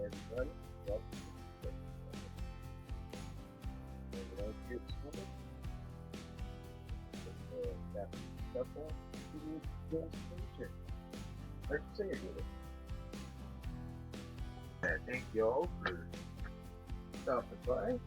everybody. Welcome to the Kids Summer. That's stuff on the nature. Let's say it. And thank you all for stopping by.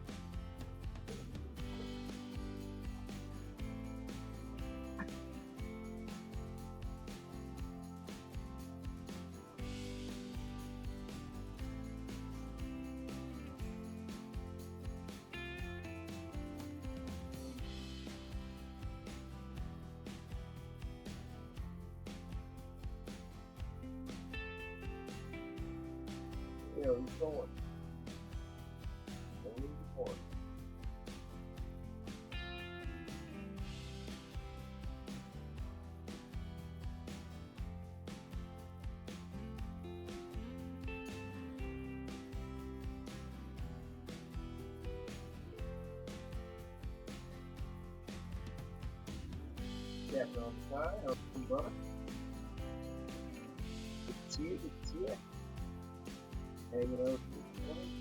You know, he's going. Stepping on the side, open bus. Good to see you, good to see you. Hanging out this morning.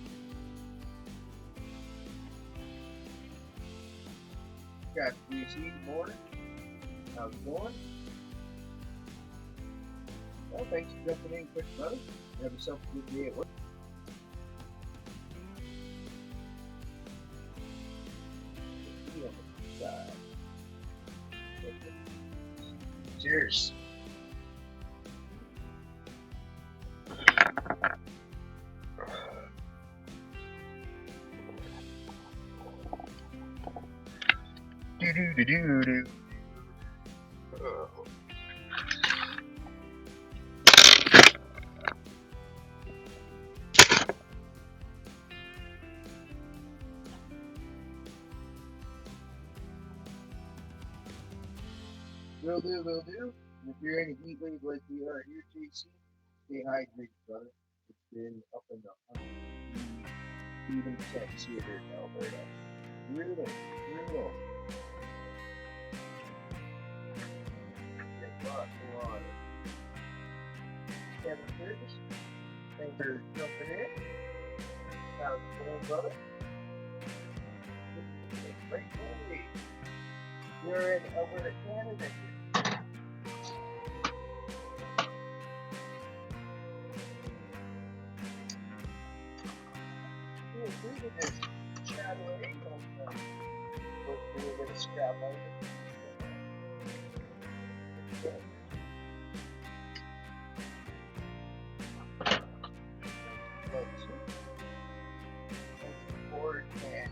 Got to see you this morning. How's it going? Well, thanks for jumping in quick, brother. Have yourself a good day at work. See you on the side. Cheers. Do. Will do. If you're in a heat wave like we are here, JC, stay hydrated, brother. It's been up in the 100 even temps here in Alberta. Brutal. Get lots of water. Kevin Curtis, thanks for jumping in. How's it going, brother? Great day. You're in Alberta, Canada. We did this shadowing on we're going to scrap over. Board and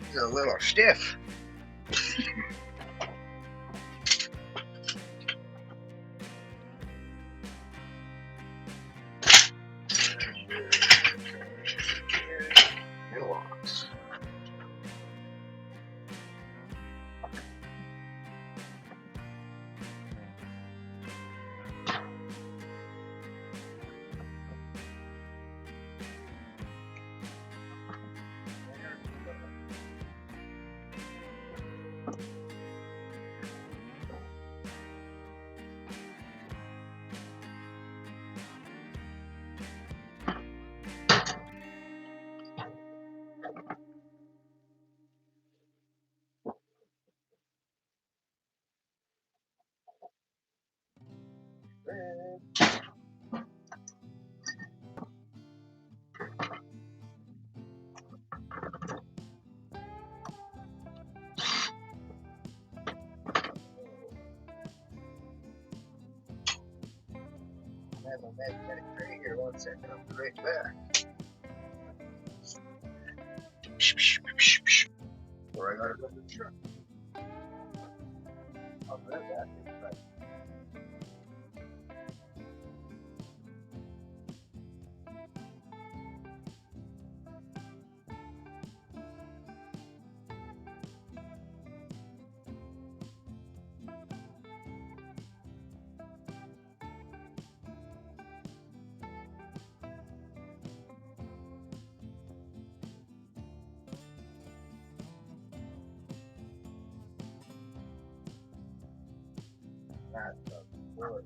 he's a little stiff. Relax. I have a magnetic tray here. 1 second, I'll be right back. Or I gotta go to the truck. I'll grab that. bathtub before.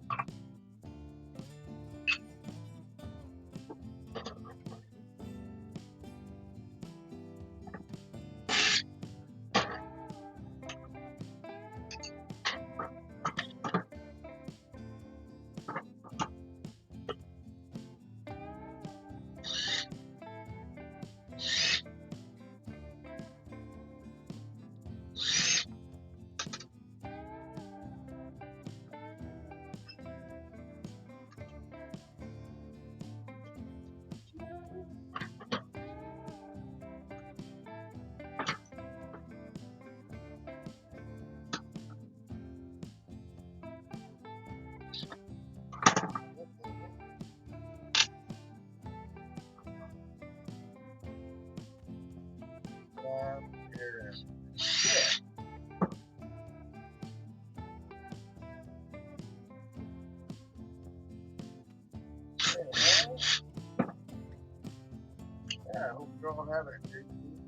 Yeah, I hope you're all having a great week.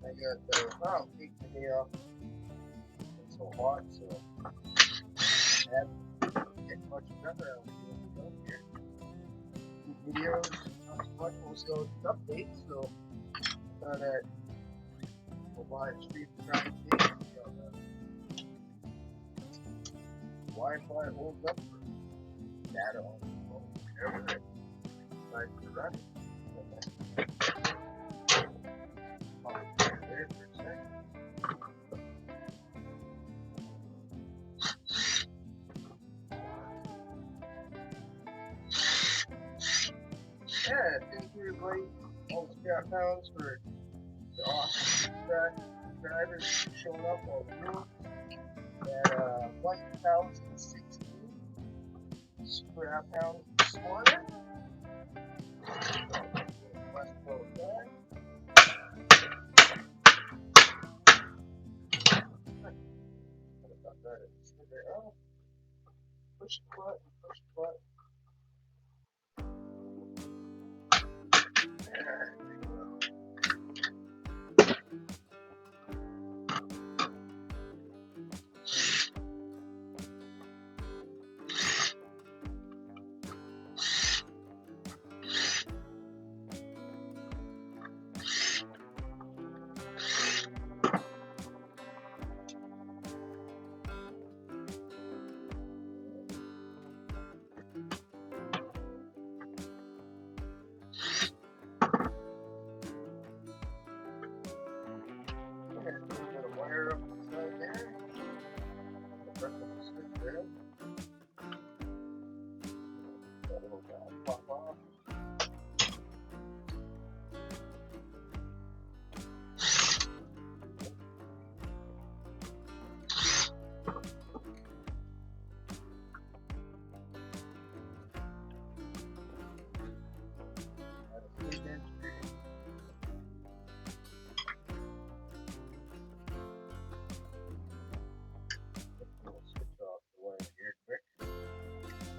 I got I'll take the day off. It's so hot, so I haven't get much done around here. Videos, not too much, mostly all just updates, so I thought I'd go live stream the conversation. Wi-Fi holds up for data on the phone, whatever it decides to run. There for a second. Yeah, thank you everybody, all the scrap pounds for the awesome subscribers showing up all through. At 1,016 scrap pounds this morning. Let's go there. Oh, push the button, push the button. There we go. Wire up inside there. The rest of the switch there. That little guy pop off.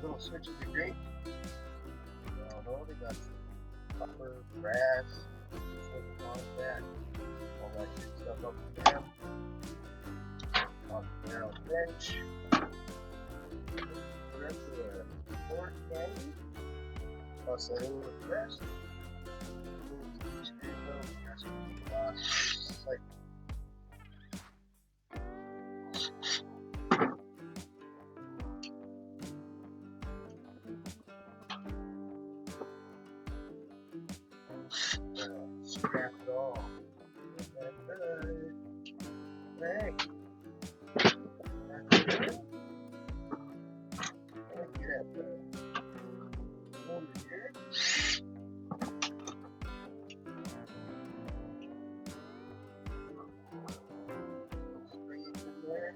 Little switches are great. I don't know, they got some copper, brass, contact, all that good stuff up there. On the narrow bench. The rest of the board candy. Plus a little press. Like scrap it all. Hey. Get at over here. Spring it in there.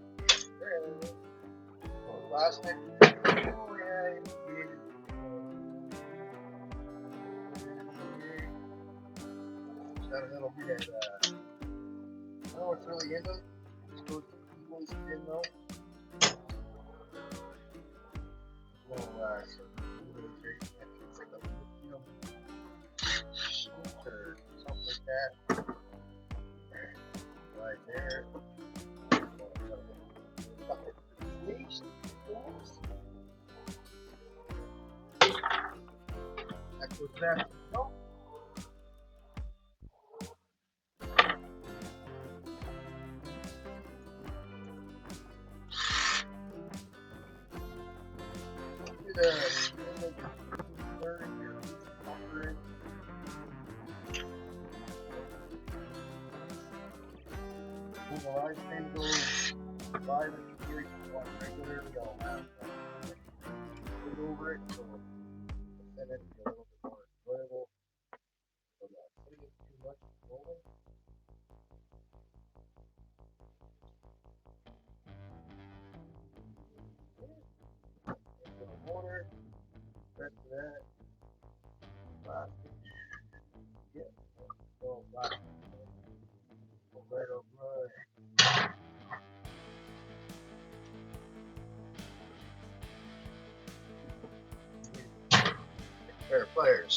Plastic. Oh yeah, got a little bit of I don't know what's really in them. It's supposed to be really thin though. It's like a sheet or something like that. Right there. least. That's what's that. Oh. Well, I tend to go live and security regularly. I'll have put over it, so then it'll be a little bit more enjoyable. So putting it too much rolling. Into the motor, rest of that, plastic. Yeah, so plastic. Right over. Pair of pliers.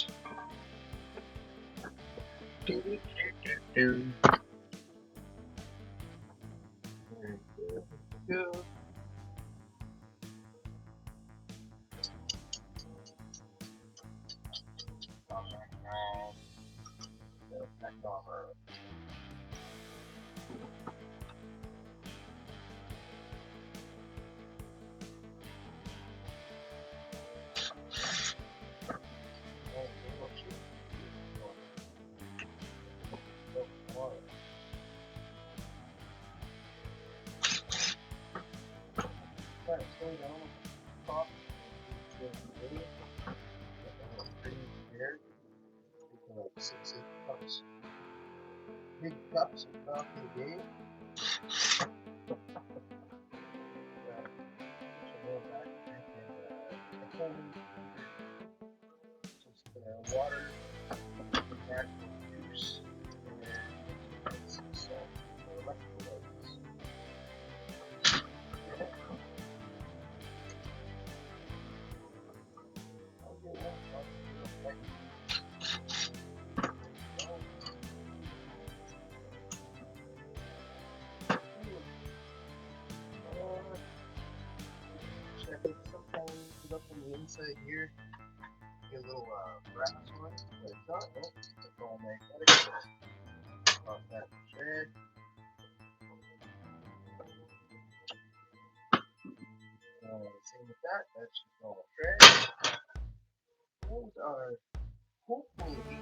Good. Cups. Big cups of coffee a day. Just water, natural juice, and some salt or electrolytes. Sometimes put up on the inside here, get a little brass on it, but it's not, it's all magnetic. Off that thread. Same with that, that's just all thread. Those are hopefully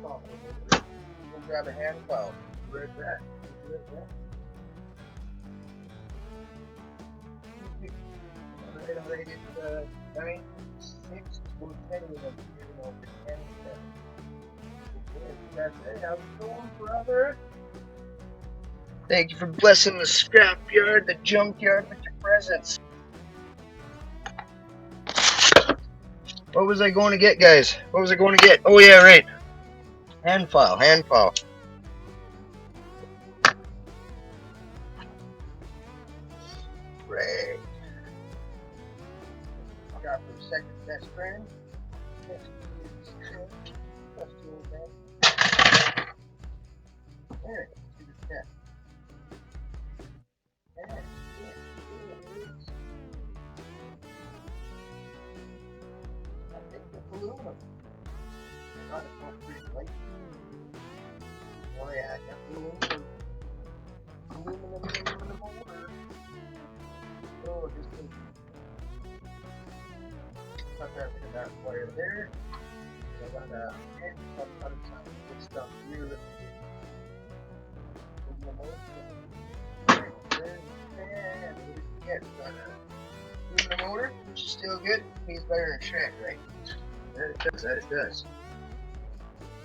complimentary. We'll grab a hand file. Right back. Alright, it's 9, 6, 10 of them here, you know, 10. That's it. How's it going, brother? Thank you for blessing the scrapyard, the junkyard with your presence. What was I going to get, guys? What was I going to get? Oh, yeah, right. Hand file, hand file. Right. Got for second best friend. Alright, let's do the test. And it is, I think it's aluminum. Not a concrete plate. Oh yeah, definitely aluminum over. Oh, just cut that with that wire there. I got a hand cut out of some good stuff here. Yeah, we got a aluminum motor, which is still good. Needs better than shred, right? That it does.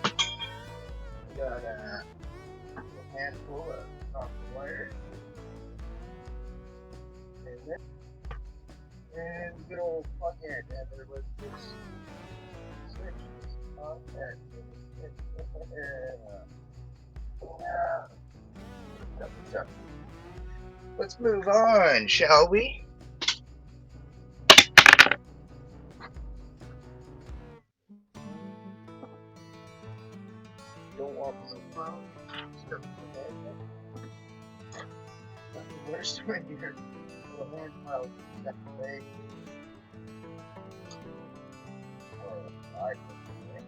We got a handful of copper wire. And good old plug in, and there was this switch on that. Let's move on, shall we? Don't want no problem. Nothing worse right here. the hand pile step away. Or I put it away.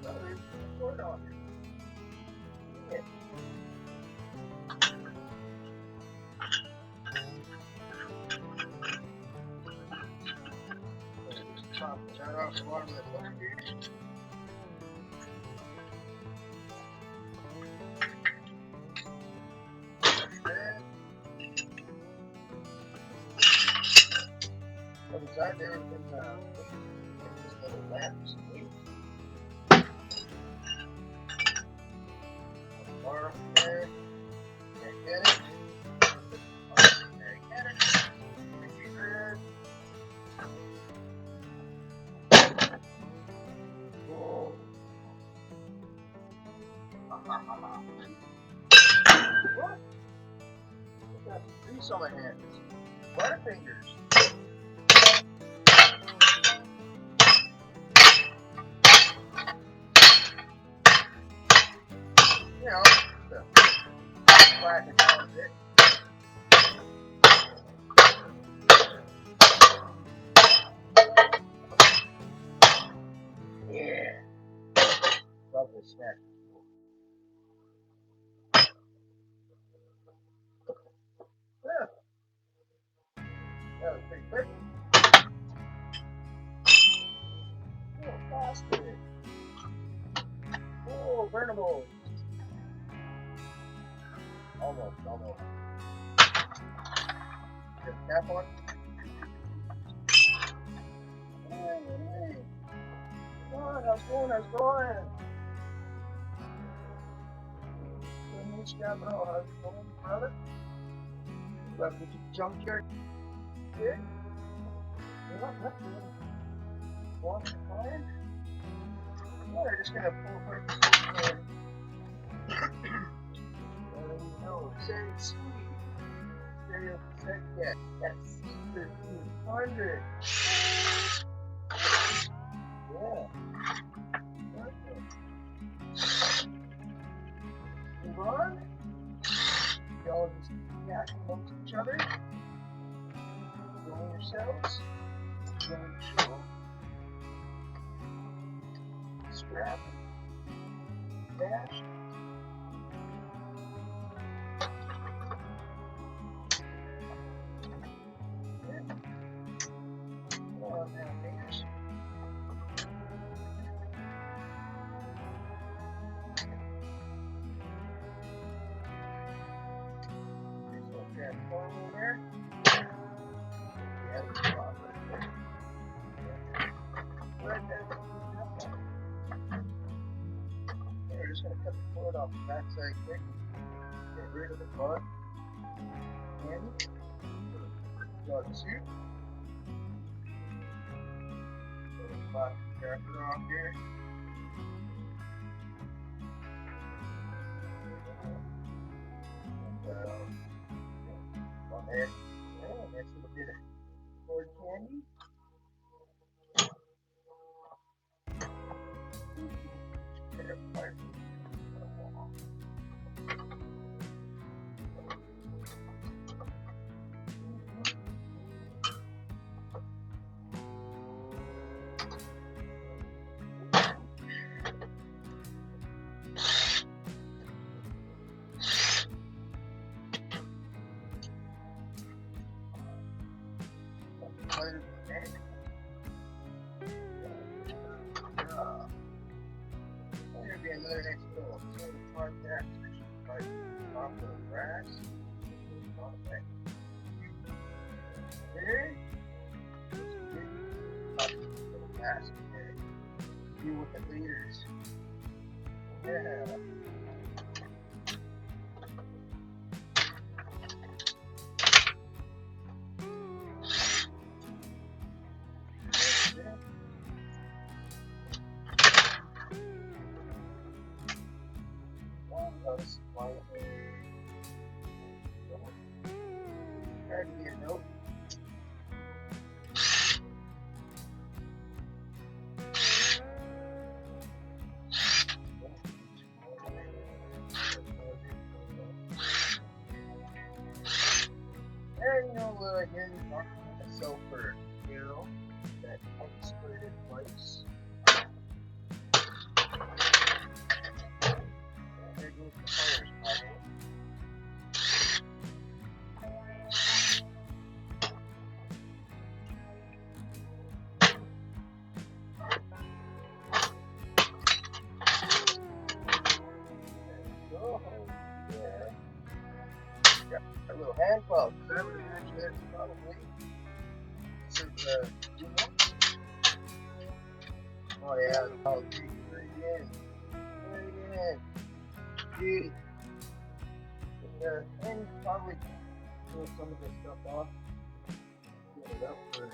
So there's the cord on it. Yeah. Pop that off the bottom of the bucket here. On the side there, we can this little lamps. Bar there. There, get it. There, get it. There. Whoa. What? I've got grease on my hands. Butterfingers. You know, the black and down a bit. Yeah. Love this snack. Yeah. That was pretty quick. Oh, faster. Oh, burnable. Almost. Get the cap on. Hey. Come on, how's it going? How's it going, brother? Welcome to the junkyard. Good? Yeah, that's good. One fine. Yeah, we're just gonna pull apart this thing. No, say sweet. Stereo cassette deck. That's C1300. Yeah. Perfect. Move on. You all just chat amongst each other. Enjoy yourselves. Enjoy the show. Scrap. Dash. There. Yeah, there's a lot right there. Right there. We're just going to cut the cord off the backside quick. Get rid of the bud. And plug the suit. Put the BushDogScrapper off here. On there. Yeah, nice little bit of cord candy. There'd be another next door. So the park there, right off the grass. There. Little basket there. You with the leaders. Yeah. That'd be a note. hand gloves. That would actually probably you know? Oh yeah, oh dude, right in. Right in. Dude. And probably pull some of this stuff off. Get it up for a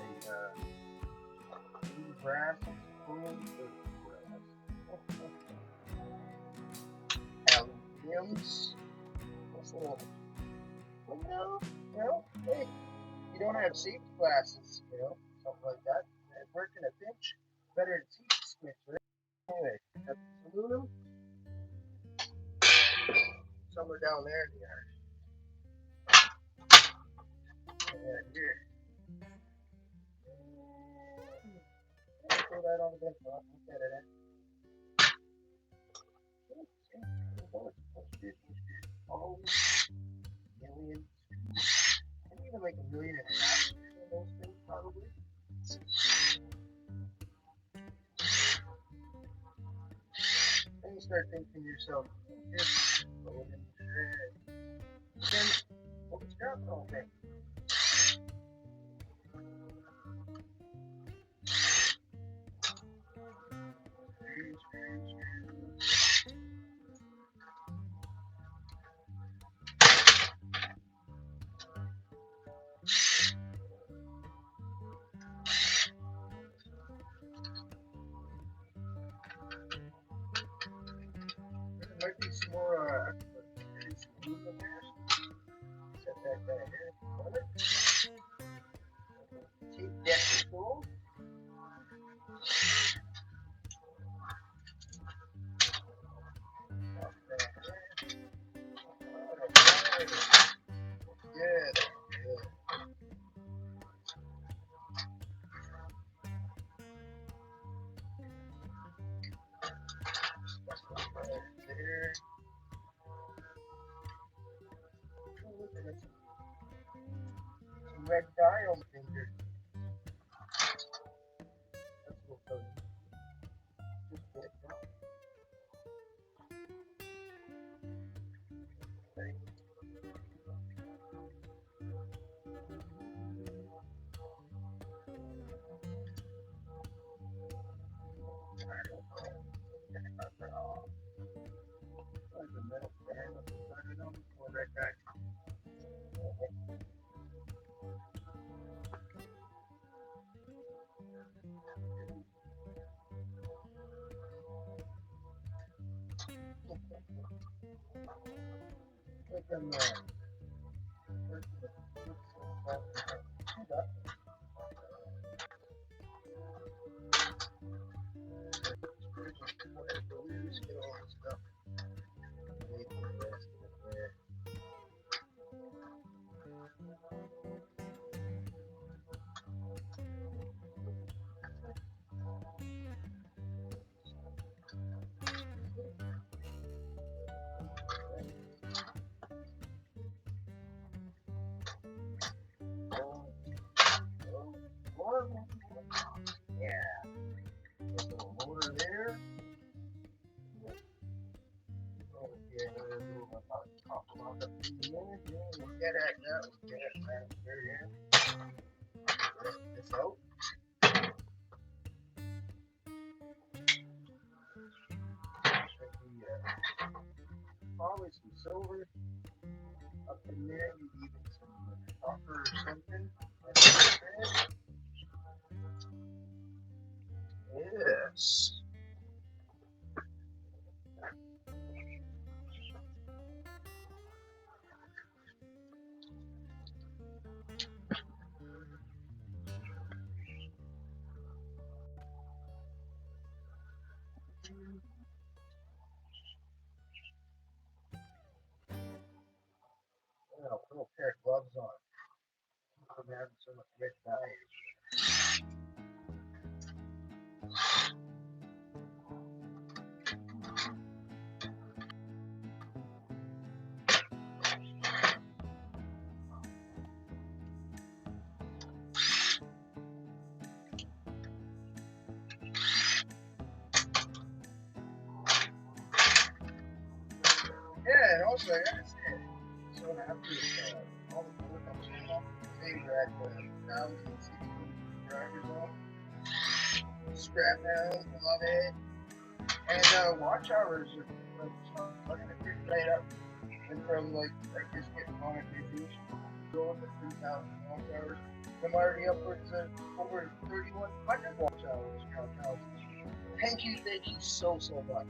grass, I suppose. Aluminiums. What's a little window? You know, hey, you don't have safety glasses, you know, something like that. And work in a pinch, better than safety squinch, right? Anyway, that's aluminum. Somewhere down there in the yard. And here. Throw that on the bench, look at it. Oh, million. And even like $1.5 million in those things, probably. Then you start thinking to yourself, just go in there. Then, what was that all thing? There might be some more, glue in there. Set that guy here. Take that control. Good. There. Look at this. Some red dye on the finger. That's what we'll just put it down. Okay. There's a metal fan on the side of them. Or red dye. Look at that. Yeah. There's a little motor there. Oh, yeah, there's a little top lock up in the end. Yeah, we'll get at that. We'll get at that. There you go. Get this out. Probably some silver up in there. Maybe even some copper or something. Yes. I'll put a pair of gloves on. I'm having so much red dye. Yeah, and also, I gotta say, I'm so happy with all the work I'm saying off today, we're at the 1,060 drivers off. Scrap house, love it. And watch hours are fucking right up. And from like I just getting monetization going to 3,000 watch hours. I'm already upwards of over 3,100 watch hours now. Thank you so much.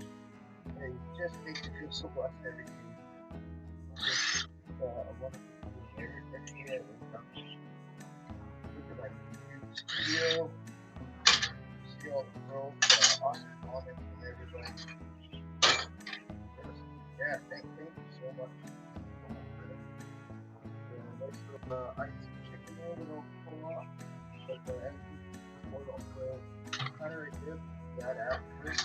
It just makes me feel so blessed every day. Just a wonderful every day. Look at my YouTube studio. See all the girls, awesome comments and everything. Yeah, thank you so much. Nice little icy chicken there that I'll pull off. But anything more of the kind of right there, that afterwards.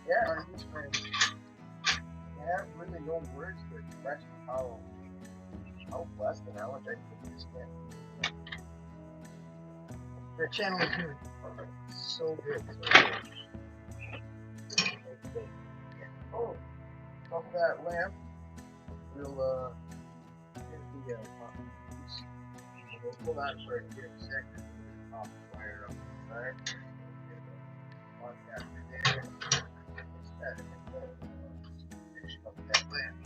Yeah, I have really no words to express how blessed and how much I think this man. The channel is doing so good. Oh, off of that lamp, we'll get the piece. We'll pull that for a second. Off the wire up the side. Contact there. Finish up that lamp.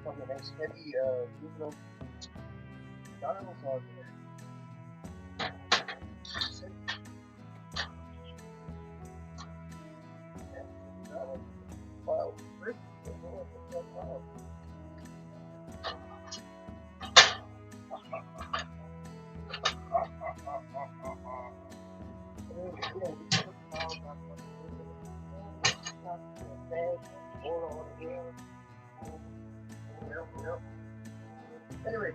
A nice heavy aluminum dials on there. Wow, great. Anyway,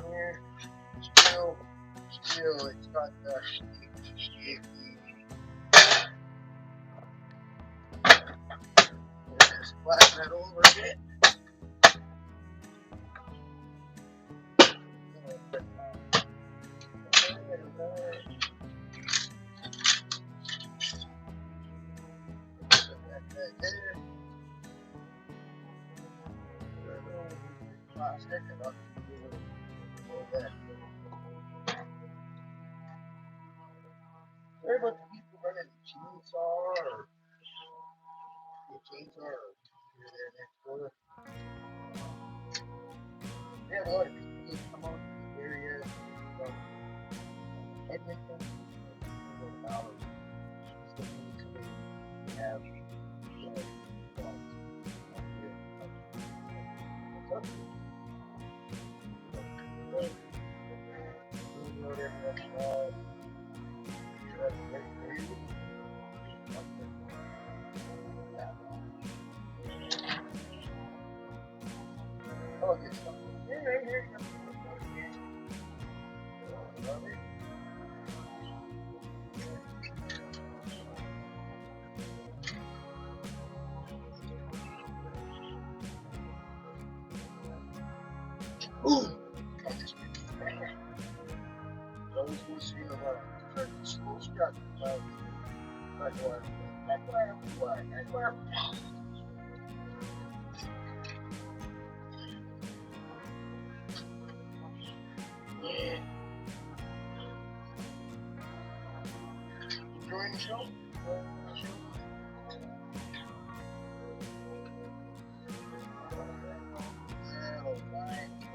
here, still, it's got the black metal over it. Sorry about the people running the chainsaw or there next door. We have a lot of people come out to the area from Edmonton, dollars. We have oh, good stuff. Here. Ooh! Always will see the school struck. That's where. Yeah. Enjoying the show?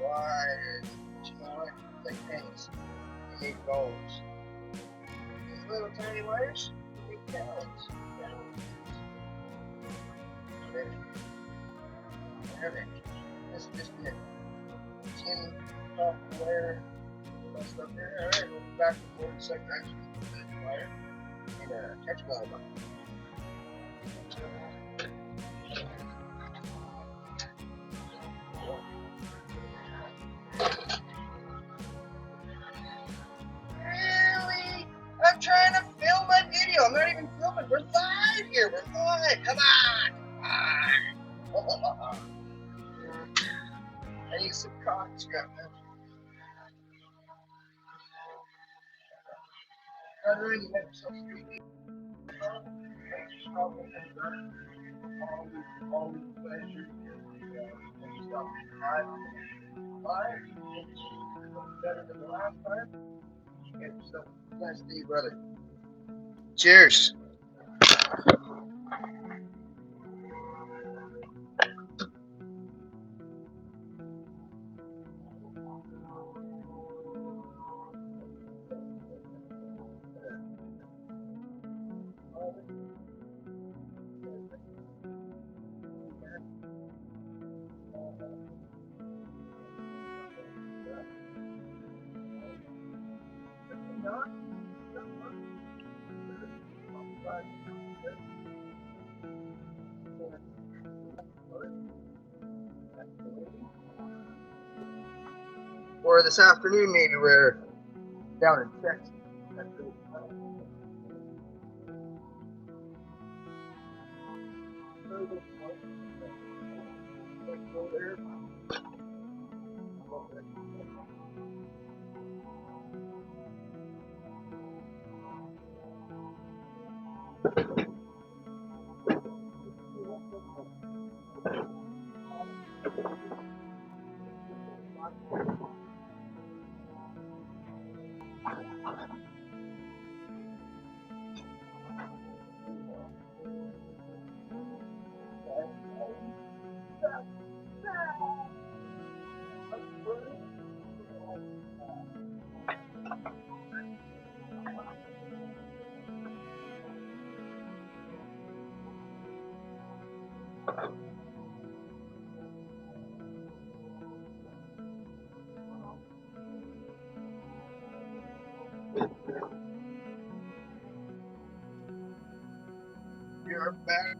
Wires. You know what? Like pennies. They make goals. These little tiny wires, they make gallons. This is just a tin top wire. That stuff there. Alright, we'll be back with more second action wire and a catch ball button. Really? I'm trying to film my video. here. We're fine. Come on. I need some cotton scrap, man. Brother, you have some street. Always pleasure. Stuff. Better than the last time. Get yourself a blessed day, brother. Cheers. Or this afternoon, maybe we're down in Texas. You're back.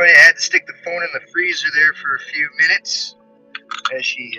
I had to stick the phone in the freezer there for a few minutes as she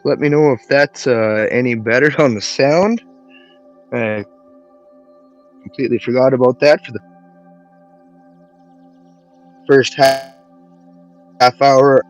Let me know if that's any better on the sound. I completely forgot about that for the first half hour.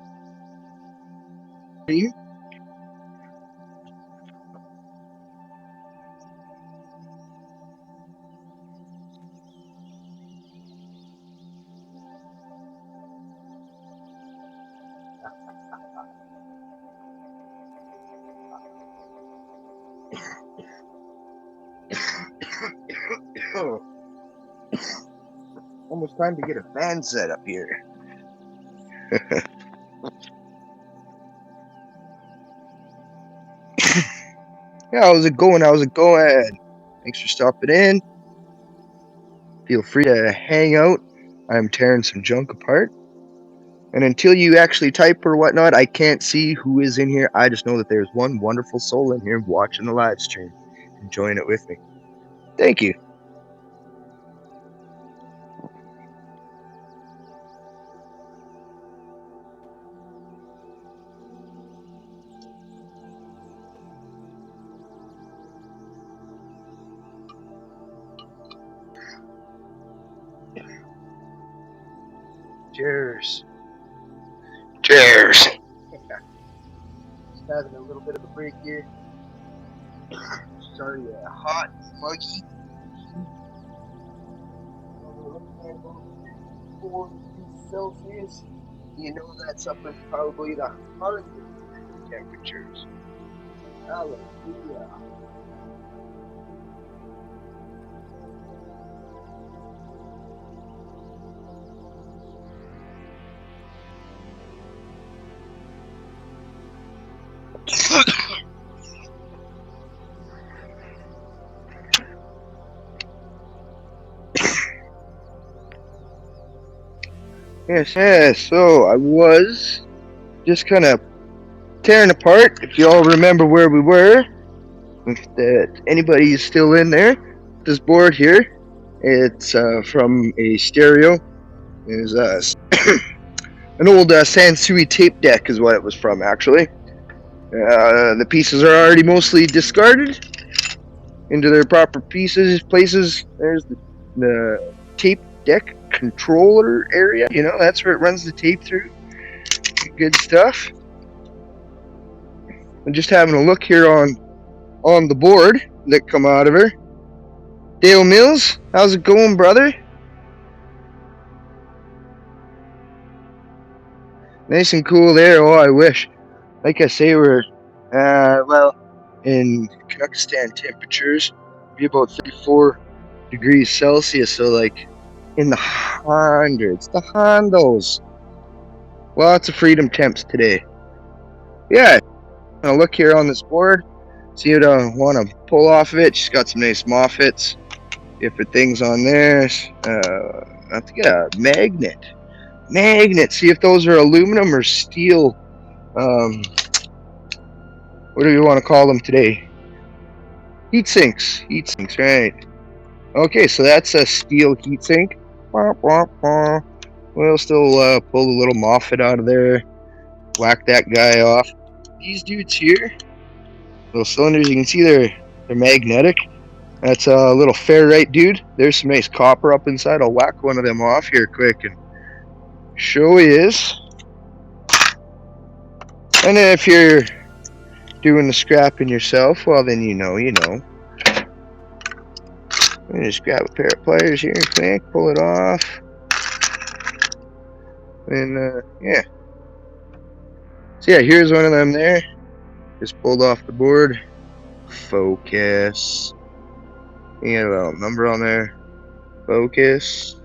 Almost time to get a fan set up here. Yeah, how's it going? How's it going? Thanks for stopping in. Feel free to hang out. I'm tearing some junk apart. And until you actually type or whatnot, I can't see who is in here. I just know that there's one wonderful soul in here watching the live stream, enjoying it with me. Thank you. Cheers. Cheers. Just having a little bit of a break here. Sorry, hot, muggy. 4 degrees Celsius. You know that's up in probably the 100 temperatures. Hallelujah. Yes. So I was just kind of tearing apart. If you all remember where we were, if anybody's still in there, this board here, it's from a stereo. Is an old Sansui tape deck is what it was from, actually. The pieces are already mostly discarded into their proper places. There's the tape deck controller area. You know, that's where it runs the tape through. Good stuff. I'm just having a look here on the board that come out of her. Dale Mills, how's it going, brother? Nice and cool there. Oh, I wish. Like I say, we're in Kazakhstan temperatures, be about 34 degrees Celsius, so like in the hundreds, the hondos. Lots of freedom temps today. Yeah, I'll look here on this board, see what I want to pull off of it. She's got some nice moffets, different things on there. I think a magnet. See if those are aluminum or steel. What do you want to call them today? Heat sinks, right? Okay, so that's a steel heat sink. We'll still pull the little moffet out of there, whack that guy off. These dudes here, little cylinders, you can see they're magnetic. That's a little ferrite dude. There's some nice copper up inside. I'll whack one of them off here quick and show he is. And if you're doing the scrapping yourself, well then you know. Let me just grab a pair of pliers here quick, pull it off. And yeah. So yeah, here's one of them there. Just pulled off the board. Focus. You got a little number on there. Focus.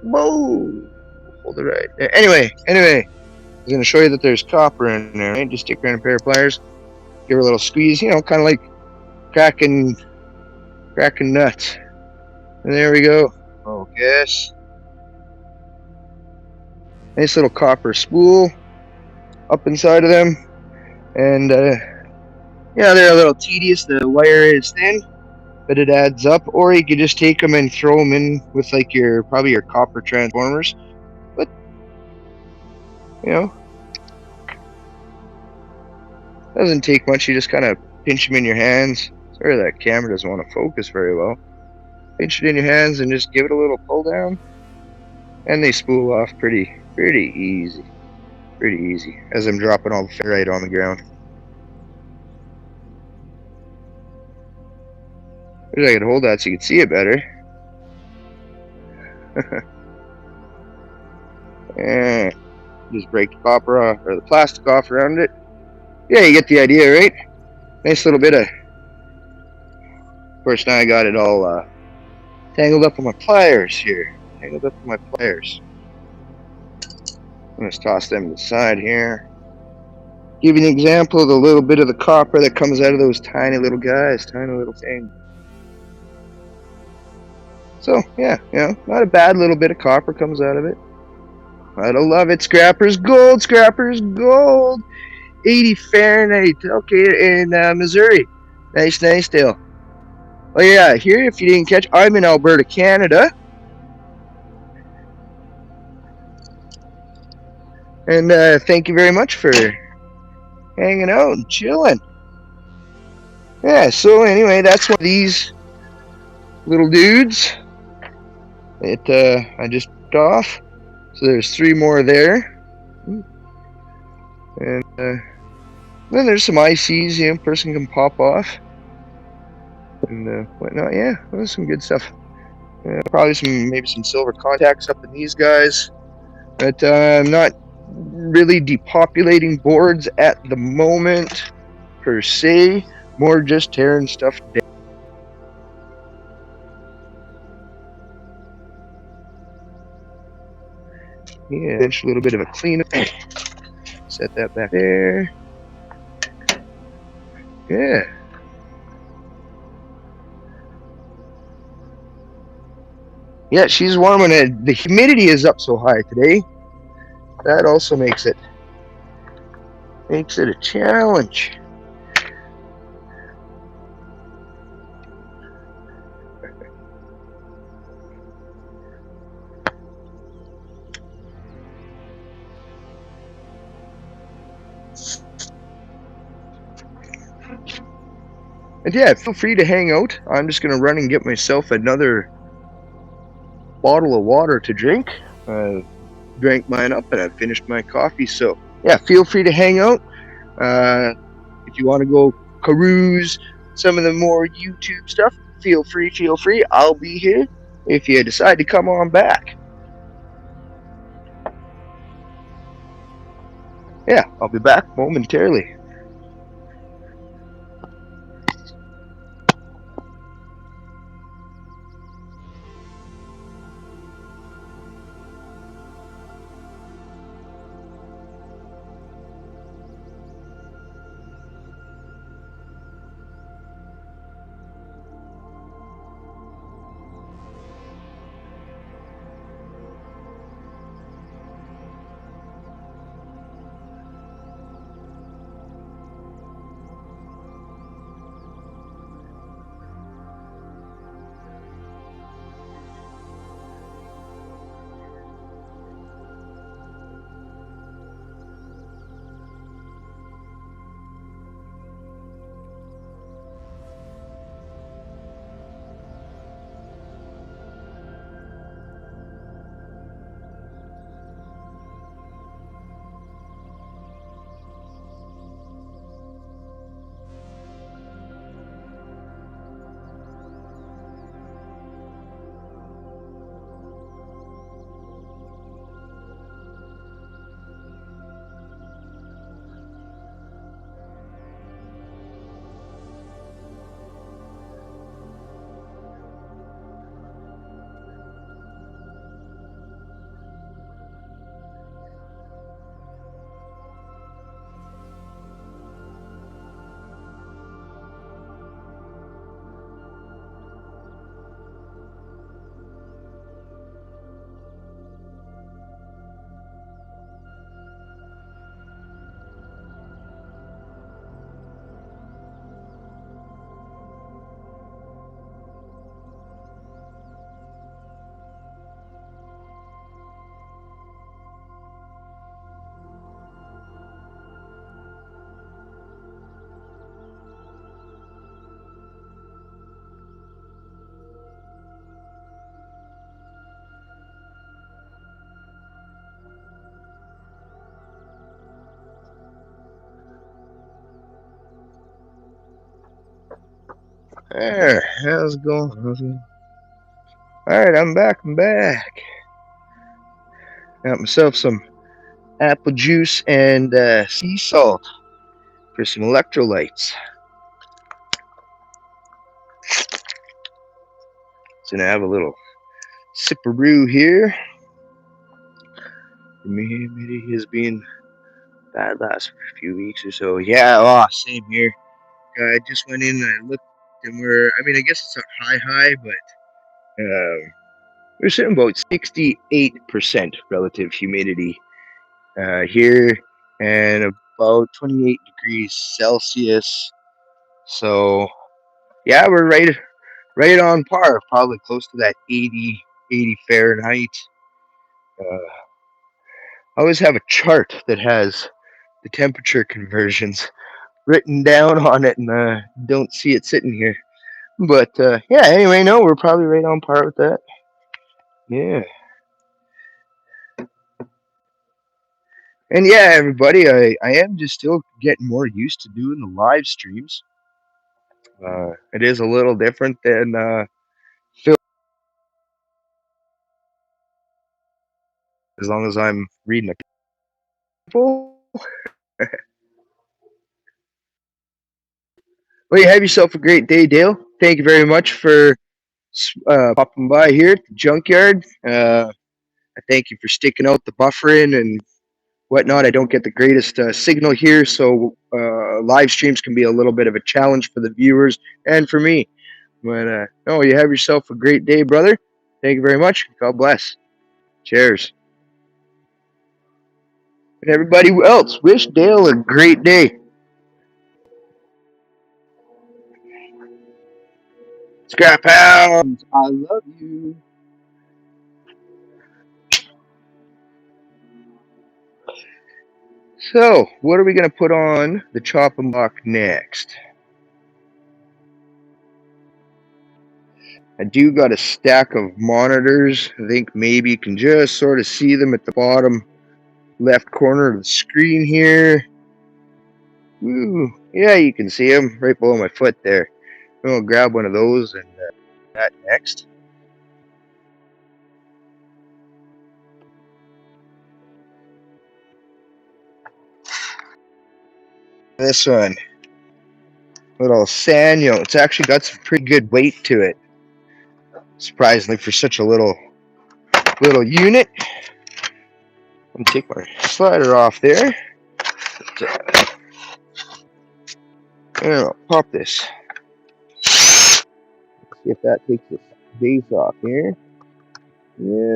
Whoa! Hold it right there. Anyway, I'm gonna show you that there's copper in there, right? Just stick around a pair of pliers, give her a little squeeze, you know, kind of like cracking nuts. And there we go. Focus. Nice little copper spool up inside of them. And yeah, they're a little tedious. The wire is thin, but it adds up. Or you could just take them and throw them in with like probably your copper transformers. But you know, Doesn't take much. You just kind of pinch them in your hands. Sorry, that camera doesn't want to focus very well. Pinch it in your hands and just give it a little pull down, and they spool off pretty easy. Pretty easy. As I'm dropping all the ferrite on the ground. Wish I could hold that so you can see it better. And just break the copper off, or the plastic off around it. Yeah, you get the idea, right? Nice little bit of course, now I got it all tangled up with my pliers here. Tangled up with my pliers. I'm going to toss them to the side here. Give you an example of the little bit of the copper that comes out of those tiny little guys. Tiny little things. So, yeah, not a bad little bit of copper comes out of it. I don't love it. Scrapper's gold. Scrapper's gold. 80 Fahrenheit. Okay, in Missouri. Nice deal. Oh yeah, here, if you didn't catch, I'm in Alberta, Canada. And thank you very much for hanging out and chilling. Yeah, so anyway, that's one of these little dudes that I just took off. So there's 3 more there. And then there's some ICs, person can pop off. And whatnot, yeah, there's some good stuff. Probably maybe some silver contacts up in these guys. But I'm not really depopulating boards at the moment, per se. More just tearing stuff down. Yeah, a little bit of a cleanup. Set that back there. Yeah. Yeah, she's warming it. The humidity is up so high today. That also makes it a challenge. And yeah, feel free to hang out. I'm just gonna run and get myself another bottle of water to drink. Drank mine up and I finished my coffee. So yeah, feel free to hang out. If you want to go peruse some of the more YouTube stuff, feel free. I'll be here if you decide to come on back. Yeah, I'll be back momentarily. There, how's it going? Alright, I'm back. Got myself some apple juice and sea salt for some electrolytes. So gonna have a little sipperoo here. Humidity has been bad last few weeks or so. Yeah, same here. I just went in and I looked, and I guess it's not high, but we're sitting about 68% relative humidity here, and about 28 degrees Celsius. So yeah, we're right on par, probably close to that 80 Fahrenheit. I always have a chart that has the temperature conversions written down on it, and don't see it sitting here. But yeah, anyway, no, we're probably right on par with that. Yeah. And yeah, everybody, I am just still getting more used to doing the live streams. It is a little different than film, as long as I'm reading the people. Well, you have yourself a great day, Dale. Thank you very much for popping by here at the junkyard. I thank you for sticking out the buffering and whatnot. I don't get the greatest signal here, so live streams can be a little bit of a challenge for the viewers and for me. But no, you have yourself a great day, brother. Thank you very much. God bless. Cheers. And everybody else, wish Dale a great day. Scrap hounds, I love you. So, what are we going to put on the chopping block next? I do got a stack of monitors. I think maybe you can just sort of see them at the bottom left corner of the screen here. Ooh, yeah, you can see them right below my foot there. I'll grab one of those and that next. This one, little Sanyo. It's actually got some pretty good weight to it, surprisingly, for such a little unit. Let me take my slider off there. And I'll pop this. See if that takes the base off here. Yeah.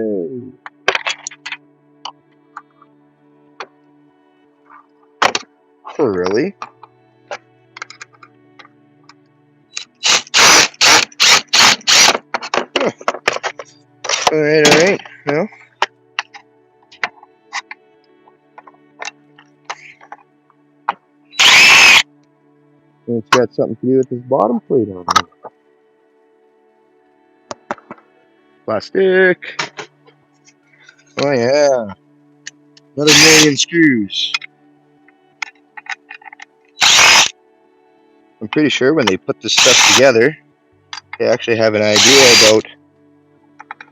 Really? Huh. Alright. Well, it's got something to do with this bottom plate on here. Plastic. Oh yeah. Another million screws. I'm pretty sure when they put this stuff together, they actually have an idea about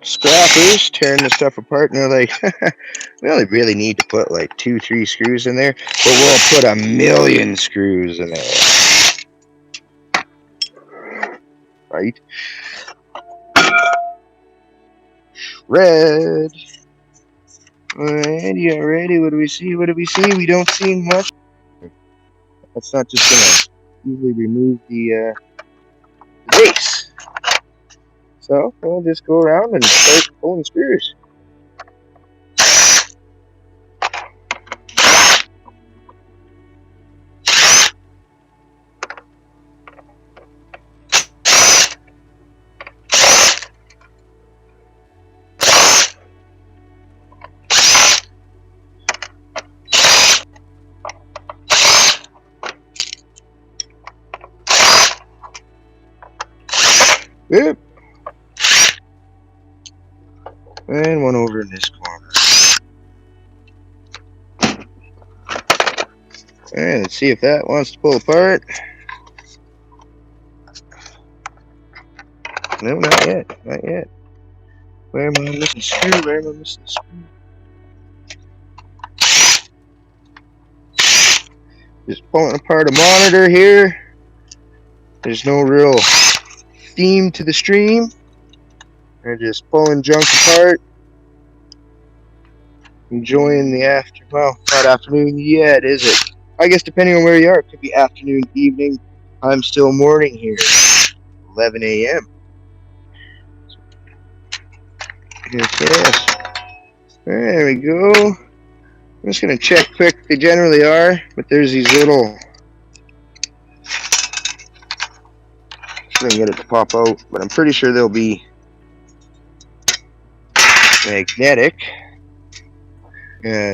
scrappers tearing the stuff apart, and they're like, we only really need to put like 2-3 screws in there, but we'll put a million screws in there. Right? Red. Alrighty. What do we see? We don't see much. That's not just gonna easily remove the base. So we'll just go around and start pulling screws. Yep. And one over in this corner. And let's see if that wants to pull apart. No, not yet. Not yet. Where am I missing screw? Where am I missing screw? Just pulling apart a monitor here. There's no real theme to the stream. We're just pulling junk apart. Enjoying the well, not afternoon yet, is it? I guess depending on where you are, it could be afternoon, evening. I'm still morning here. 11 a.m. Yes. There we go. I'm just going to check quick. They generally are, but there's these little... I didn't get it to pop out, but I'm pretty sure they'll be magnetic.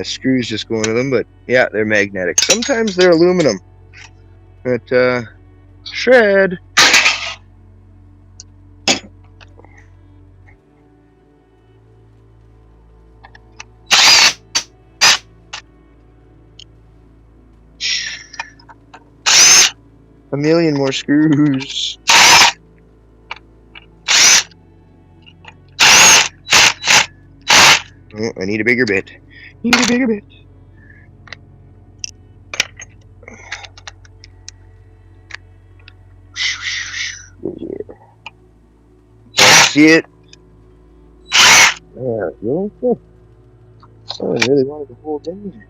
Screws just go into them, but yeah, they're magnetic. Sometimes they're aluminum. But, shred. A million more screws. Oh, I need a bigger bit. Need a bigger bit. See it? There we go. Oh, I really wanted to hold in there.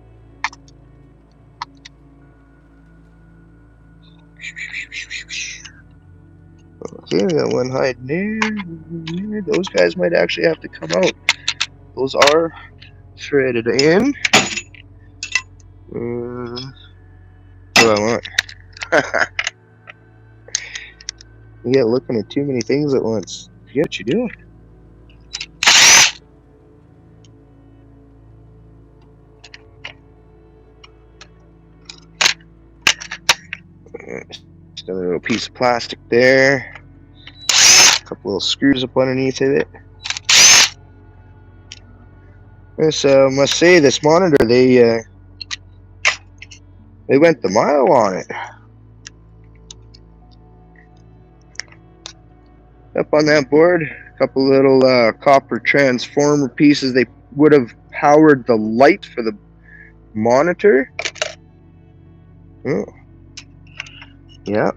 Okay, we got one hiding there. Those guys might actually have to come out. Those are threaded in. What do I want? You get looking at too many things at once. Forget what you're doing. Just a little piece of plastic there. A couple little screws up underneath of it. This must say this monitor they went the mile on it. Up on that board, a couple little copper transformer pieces. They would have powered the light for the monitor. Oh. Yeah,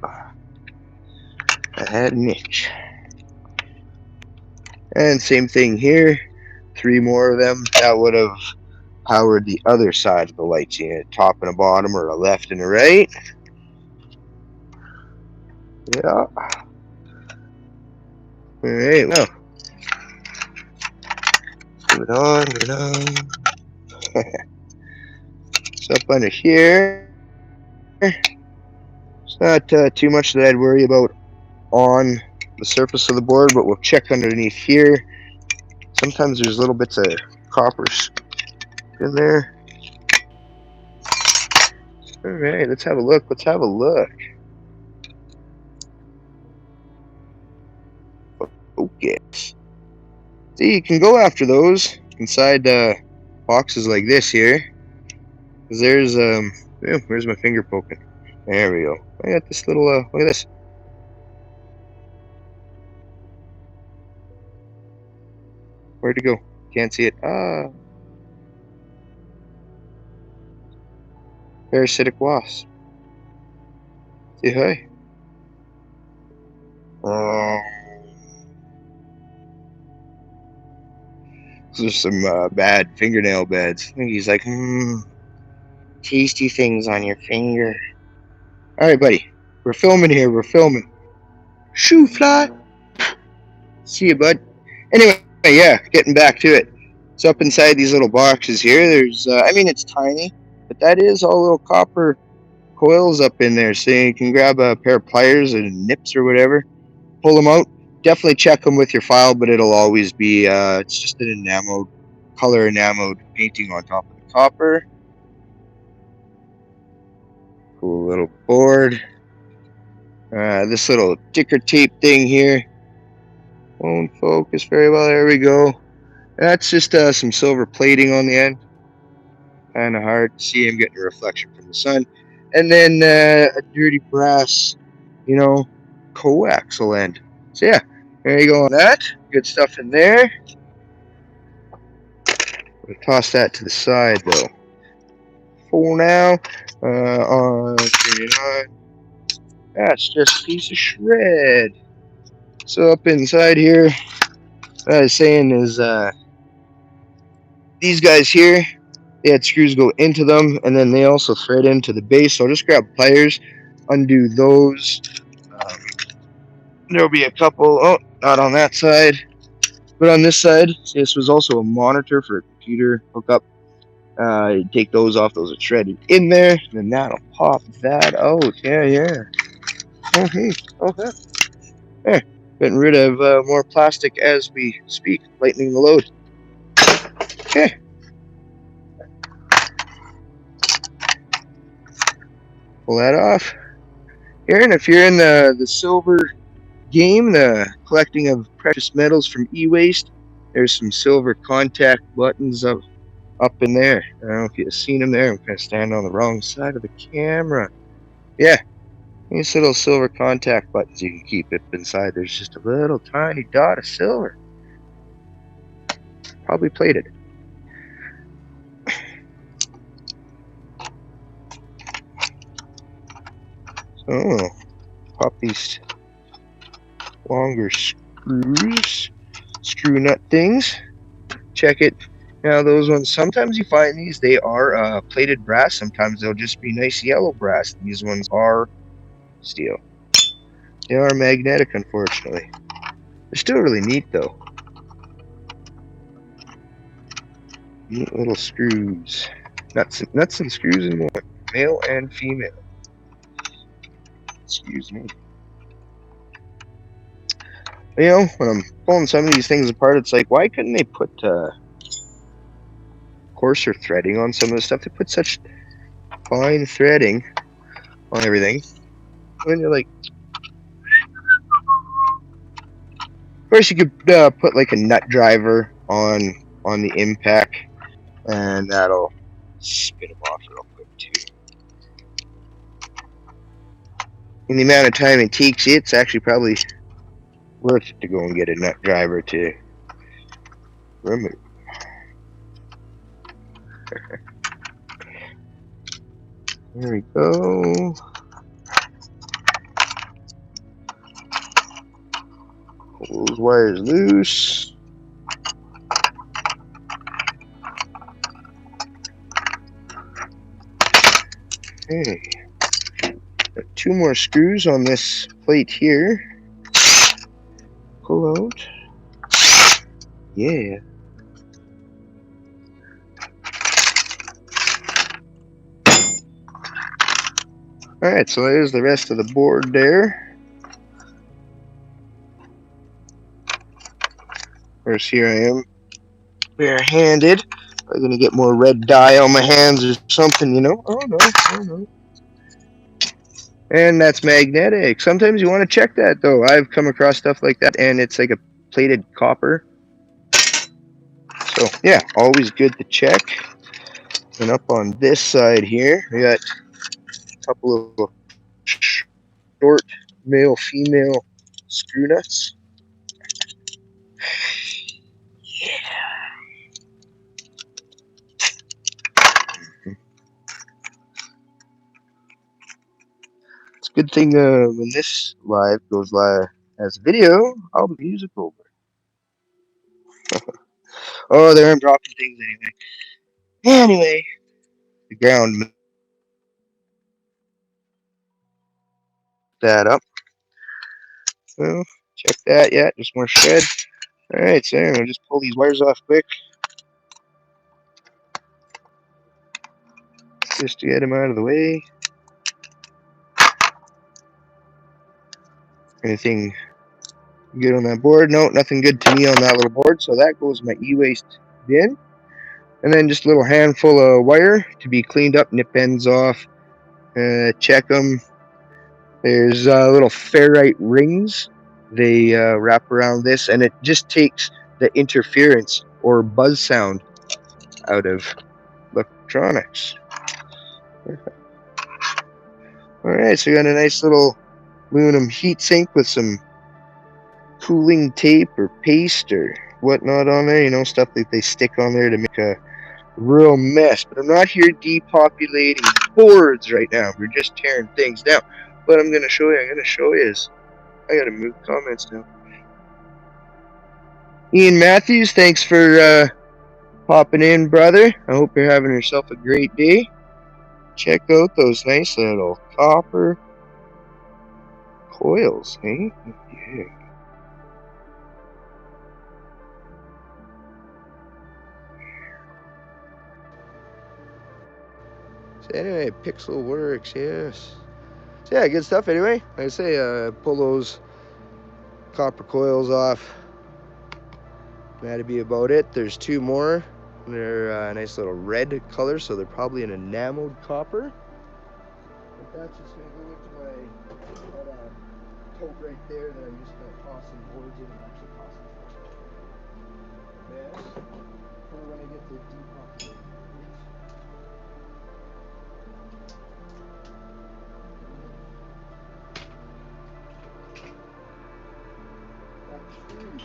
I had an itch. And same thing here. 3 more of them. That would have powered the other side of the lights unit, top and a bottom, or a left and a right. Yeah. Alright, well. Move it on, move it on. So up under here. It's not too much that I'd worry about on the surface of the board, but we'll check underneath here. Sometimes there's little bits of copper in there. Alright, let's have a look. Let's have a look. Okay. See, you can go after those inside boxes like this here. There's yeah, where's my finger poking? There we go. I got this little look at this. Where'd it go? Can't see it. Ah. Parasitic wasp. Say hi. There's some bad fingernail beds. I think he's like, tasty things on your finger. Alright, buddy. We're filming here. We're filming. Shoo fly. See you, bud. Anyway, yeah, getting back to it. So up inside these little boxes here, there's, I mean, it's tiny, but that is all little copper coils up in there. So you can grab a pair of pliers and nips or whatever, pull them out. Definitely check them with your file, but it'll always be, it's just an enameled, color enameled painting on top of the copper. Cool little board. This little ticker tape thing here. Won't focus very well. There we go. That's just some silver plating on the end. Kind of hard to see. I'm getting a reflection from the sun. And then a dirty brass, you know, coaxial end. So yeah, There you go on that. Good stuff in there. We'll toss that to the side though. For now, on 39. That's just a piece of shred. So up inside here, what I was saying is these guys here, they had screws go into them, and then they also thread into the base. So I'll just grab pliers, undo those. Um, there'll be a couple. Oh, not on that side, but on this side, see, this was also a monitor for a computer hookup. You take those off; those are shredded in there. And then that'll pop that out. Yeah, yeah. Oh hey, oh hey. There, getting rid of more plastic as we speak, lightening the load. Okay. Pull that off. Here, and if you're in the silver game, the collecting of precious metals from e-waste, there's some silver contact buttons up in there. I don't know if you've seen them there. I'm kind of standing on the wrong side of the camera. Yeah, these little silver contact buttons you can keep up inside. There's just a little tiny dot of silver. Probably plated. So, pop these longer screws, screw nut things. Check it. Now those ones, sometimes you find these, they are plated brass. Sometimes they'll just be nice yellow brass. These ones are steel. They are magnetic, unfortunately. They're still really neat though. Neat little screws. Nuts and screws in one. Male and female. Excuse me. You know, when I'm pulling some of these things apart, it's like, why couldn't they put coarser threading on some of the stuff? They put such fine threading on everything. And you're like, of course, you could put like a nut driver on the impact, and that'll spin them off real quick too. In the amount of time it takes, it's actually probably worth it to go and get a nut driver to remove. There we go. Pull those wires loose. Okay. Got 2 more screws on this plate here. Pull out. Yeah. Alright, so there's the rest of the board there. Of course, here I am, barehanded. I'm gonna get more red dye on my hands or something, you know? Oh no, oh no. And that's magnetic. Sometimes you want to check that though. I've come across stuff like that, and it's like a plated copper. So yeah, always good to check. And up on this side here, we got a couple of short male-female screw nuts. Yeah. It's a good thing when this live goes live as a video, I'll be musical. Oh, there I'm dropping things anyway. Anyway, the ground that up. So check that. Yeah, just more shred. All right, so I'm gonna just pull these wires off quick, just to get them out of the way. Anything good on that board? No, nothing good to me on that little board. So that goes in my e-waste bin. And then just a little handful of wire to be cleaned up, nip ends off, check them. There's little ferrite rings. They wrap around this, and it just takes the interference or buzz sound out of electronics. All right, so we got a nice little aluminum heat sink with some cooling tape or paste or whatnot on there, you know, stuff that they stick on there to make a real mess. But I'm not here depopulating boards right now. We're just tearing things down. What I'm gonna show you is I gotta move comments now. Ian Matthews, thanks for popping in, brother. I hope you're having yourself a great day. Check out those nice little copper coils, hey? Yeah. So anyway, Pixel works, yes. So yeah, good stuff anyway. Like I say, pull those copper coils off. That'd be about it. There's two more. They're a nice little red color, so they're probably an enameled copper. But that's just gonna go into my tote right there that I'm just gonna toss some boards in and actually toss some mess for when I get to depopulating boards. Got screws,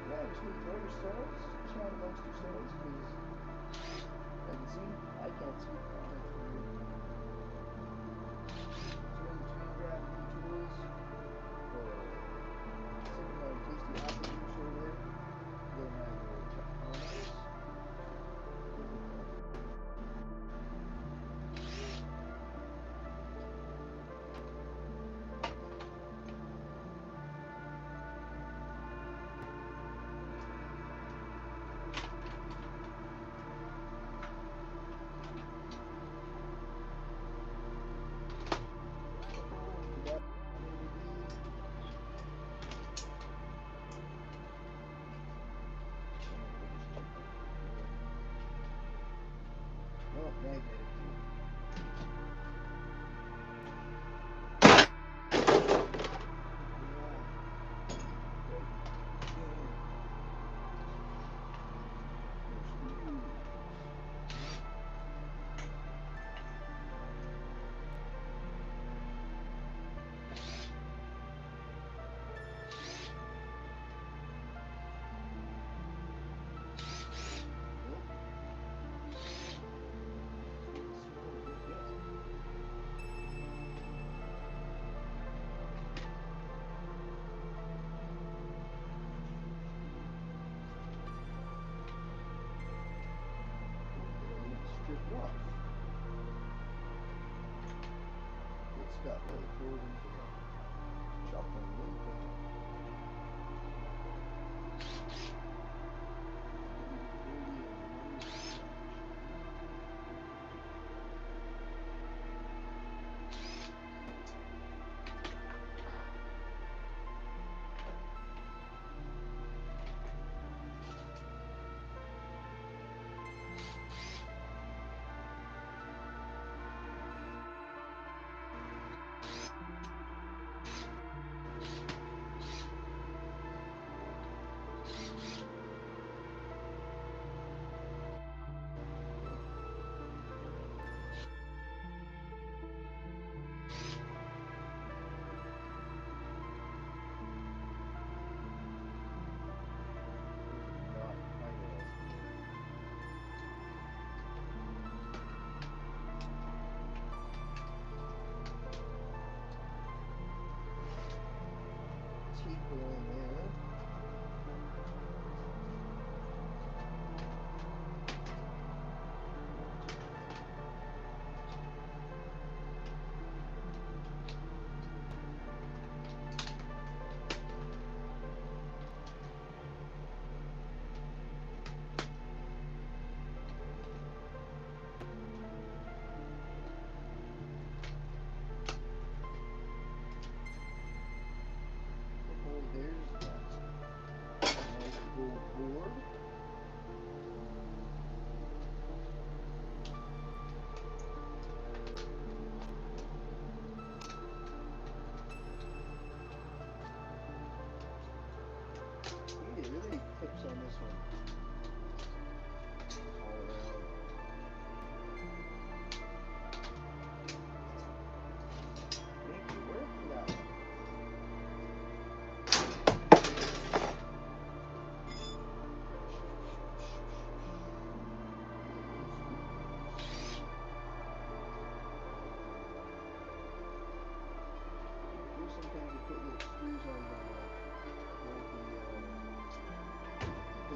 yeah, just enjoy yourselves, chat amongst yourselves, because I can see, I can't see the comments from you. So in between grabbing the tools, sipping my tasty apple juice over there, then I will check comments. Oh, magnetic. Strip it off. Good stuff. Really throw it into the chop on the wood. There's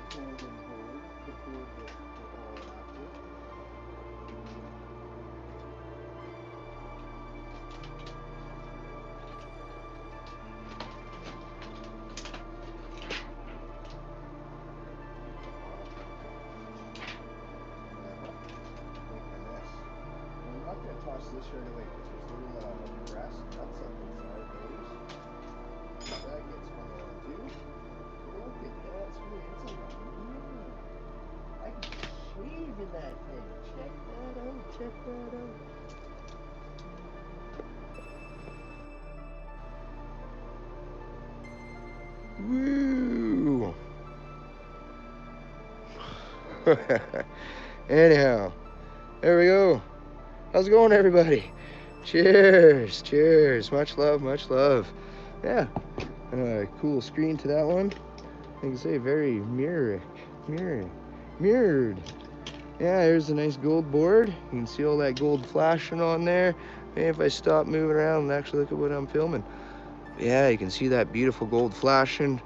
pulled and hold the tool that we're all after. Make my mess. And I'm not going to toss this right away because there's little brass nuts up inside those. That gets hung on too. Look at that, sweet. It's like a mirror. I can shave in that thing. Check that out. Check that out. Woo! Anyhow, there we go. How's it going, everybody? Cheers, cheers. Much love, much love. Yeah, cool screen to that one. I can say very mirrored. Yeah, there's a nice gold board. You can see all that gold flashing on there. Maybe if I stop moving around and actually look at what I'm filming. Yeah, you can see that beautiful gold flashing.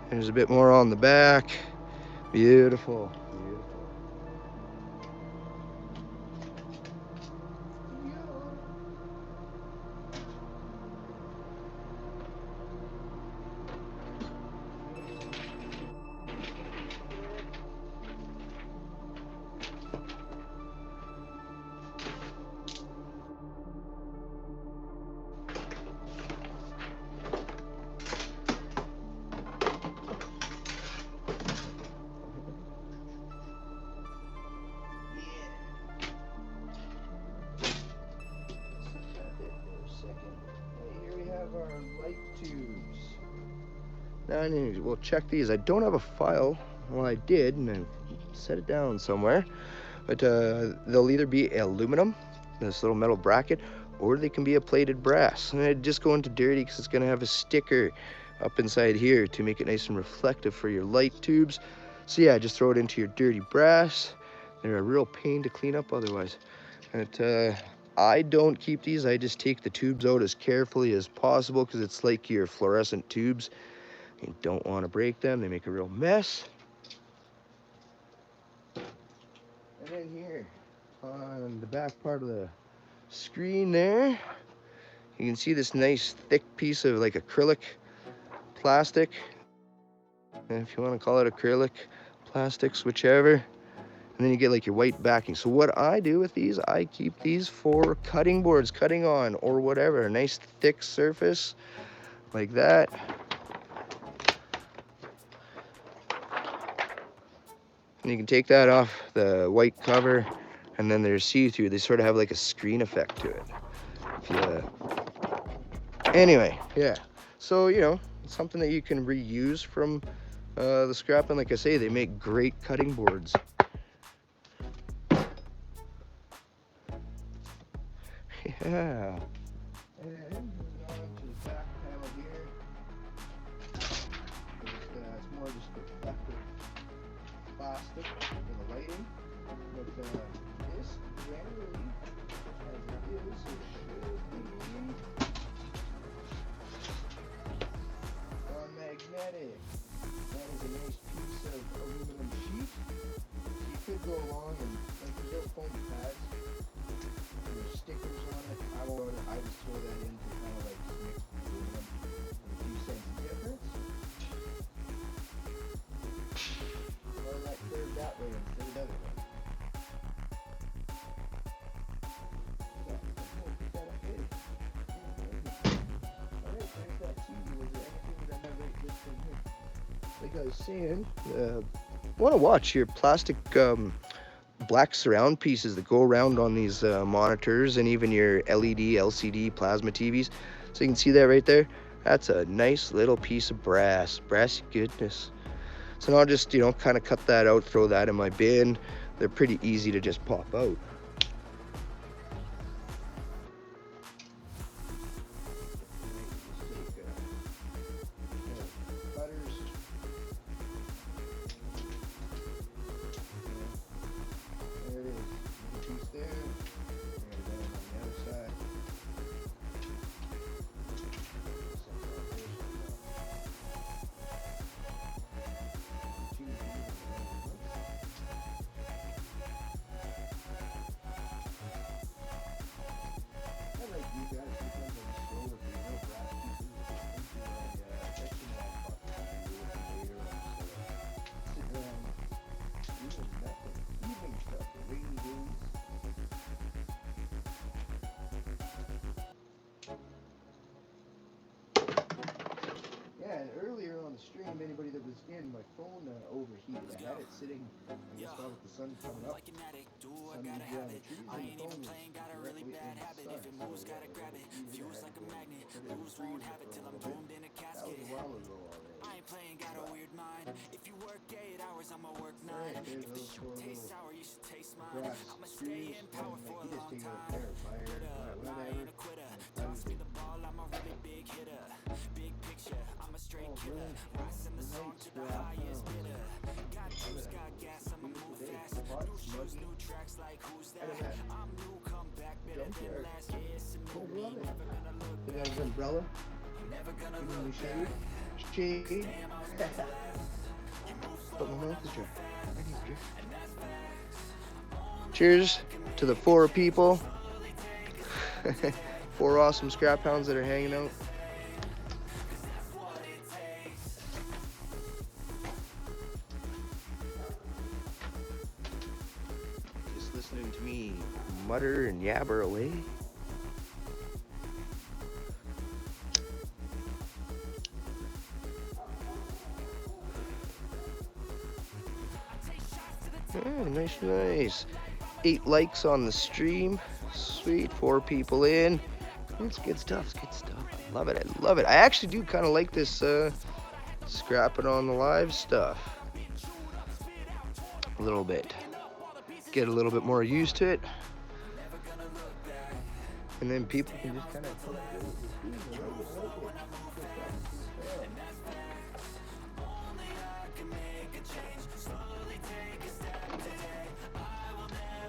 There's a bit more on the back. Beautiful. Here we have our light tubes. Now we'll check these. I don't have a file. Well, I did, and I set it down somewhere. But they'll either be aluminum, this little metal bracket, or they can be a plated brass. And I just go into dirty because it's going to have a sticker up inside here to make it nice and reflective for your light tubes. So yeah, just throw it into your dirty brass. They're a real pain to clean up otherwise. But I don't keep these. I just take the tubes out as carefully as possible because it's like your fluorescent tubes. You don't want to break them. They make a real mess. And then here on the back part of the screen there, you can see this nice thick piece of like acrylic plastic. If you want to call it acrylic, plastics, whichever. And then you get like your white backing. So what I do with these, I keep these for cutting boards, cutting on or whatever. A nice thick surface like that. And you can take that off the white cover, and then they're see-through. They sort of have like a screen effect to it. Anyway, yeah. So, you know, it's something that you can reuse from the scrap. And like I say, they make great cutting boards. Yeah. And moving on to the back panel here. It's more just reflective plastic for the lighting. But this generally, as it is, it should be non-magnetic. That is a nice piece of aluminum sheet. You could go along and like the little foam pads. There's stickers on it. I just throw that in to kind of like mix the aluminum. A few cents difference. Or that curve that way instead of the other way. Like I was saying, want to watch your plastic black surround pieces that go around on these monitors and even your LED, LCD, plasma TVs. So you can see that right there. That's a nice little piece of brass. Brassy goodness. So now I'll just, you know, kind of cut that out, throw that in my bin. They're pretty easy to just pop out. my phone overheated. I had it sitting, I guess now with the sun coming up, the sun usually on the trees, and the phone was directly in the sun. So yeah, it overheated. I had to go put it in the freezer for a little bit. That was a while ago already. But alright, there's those four little brass screws, and like you just take out a pair of pliers, whatever, and undo the all good. The night scrap. Some of that clean today. I bought Smuggy out of that junkyard. Gonna love it. They got his umbrella. Giving me shade. Shade. But my mouth is dry. I need drink. Cheers to the 4 people. 4 awesome scrap hounds that are hanging out. Just listening to me mutter and yabber away. Oh, nice. 8 likes on the stream. Sweet. 4 people in. It's good stuff. I love it. I actually do kind of like this scrapping on the live stuff. A little bit. Get a little bit more used to it. And then people can just kind of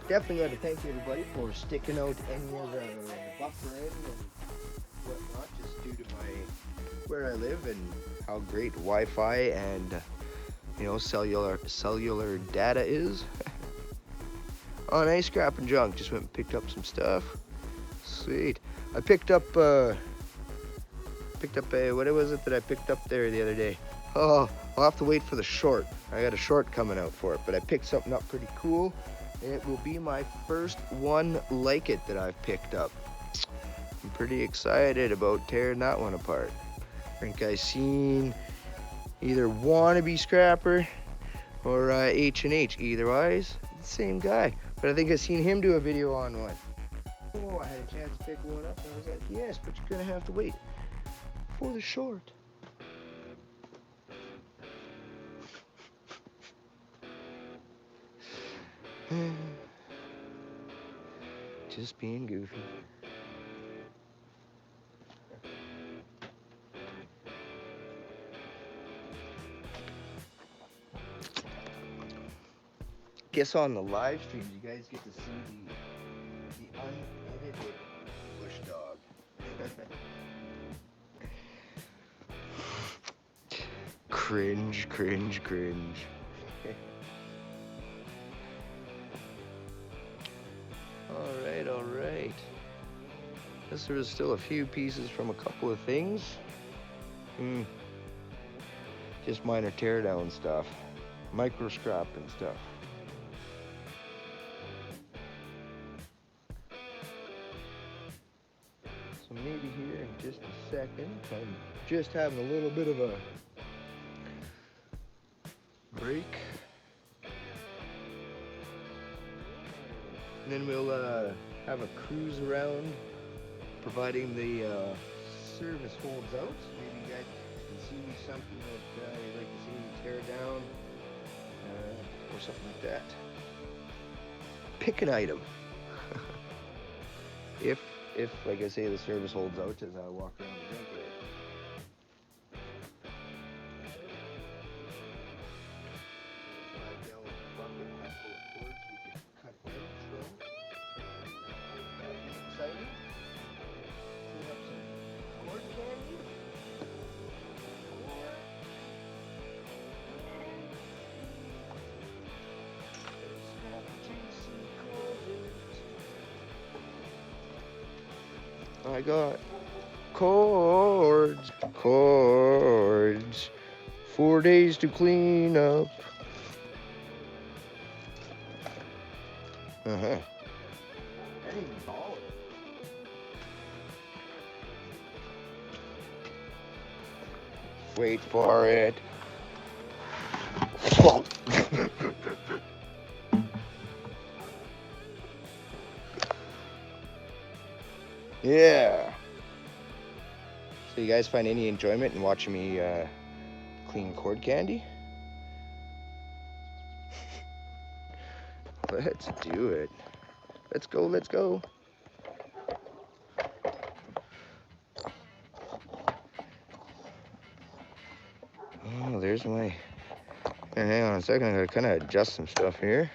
definitely got to thank everybody for sticking out any of the buffering and whatnot, just due to where I live and how great Wi-Fi and cellular data is. Oh, nice scrapping junk. Just went and picked up some stuff. Sweet. I picked up a what was it that I picked up there the other day? Oh, I'll have to wait for the short. I got a short coming out for it, but I picked something up pretty cool. It will be my first one like it that I've picked up. I'm pretty excited about tearing that one apart. I think I seen either Wannabe Scrapper or H&H. Either wise, the same guy. But I think I seen him do a video on one. Oh, I had a chance to pick one up, and I was like, yes, but you're gonna have to wait for the short. Just being goofy. Guess on the live streams you guys get to see the unedited bush dog. Cringe. All right. Guess there was still a few pieces from a couple of things. Just minor teardown stuff, micro scrapping stuff. So maybe here in just a second, I'm just having a little bit of a break. And then we'll have a cruise around, providing the service holds out. Maybe you guys can see something that you'd like to see me tear down, or something like that. Pick an item. if like I say, the service holds out as I walk around the junkyard. I got cords, 4 days to clean up. Wait for it. Yeah. So you guys find any enjoyment in watching me clean cord candy? Let's do it. Let's go, let's go. Oh, there's my... Hang on a second, I gotta kind of adjust some stuff here.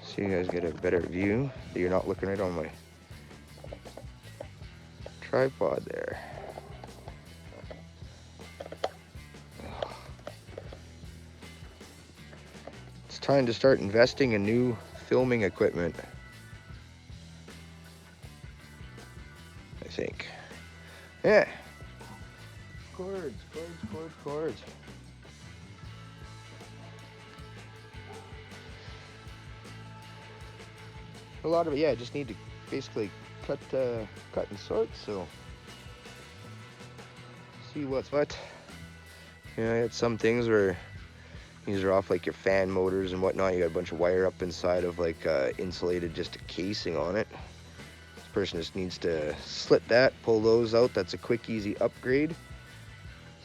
So you guys get a better view. So you're not looking right on my tripod there. It's time to start investing in new filming equipment, I think. Yeah. Cords. A lot of it, yeah, just need to basically cut and sort, so see what's what. Yeah, I had some things where these are off like your fan motors and whatnot. You got a bunch of wire up inside of like insulated, just a casing on it. This person just needs to slit that, pull those out. That's a quick, easy upgrade.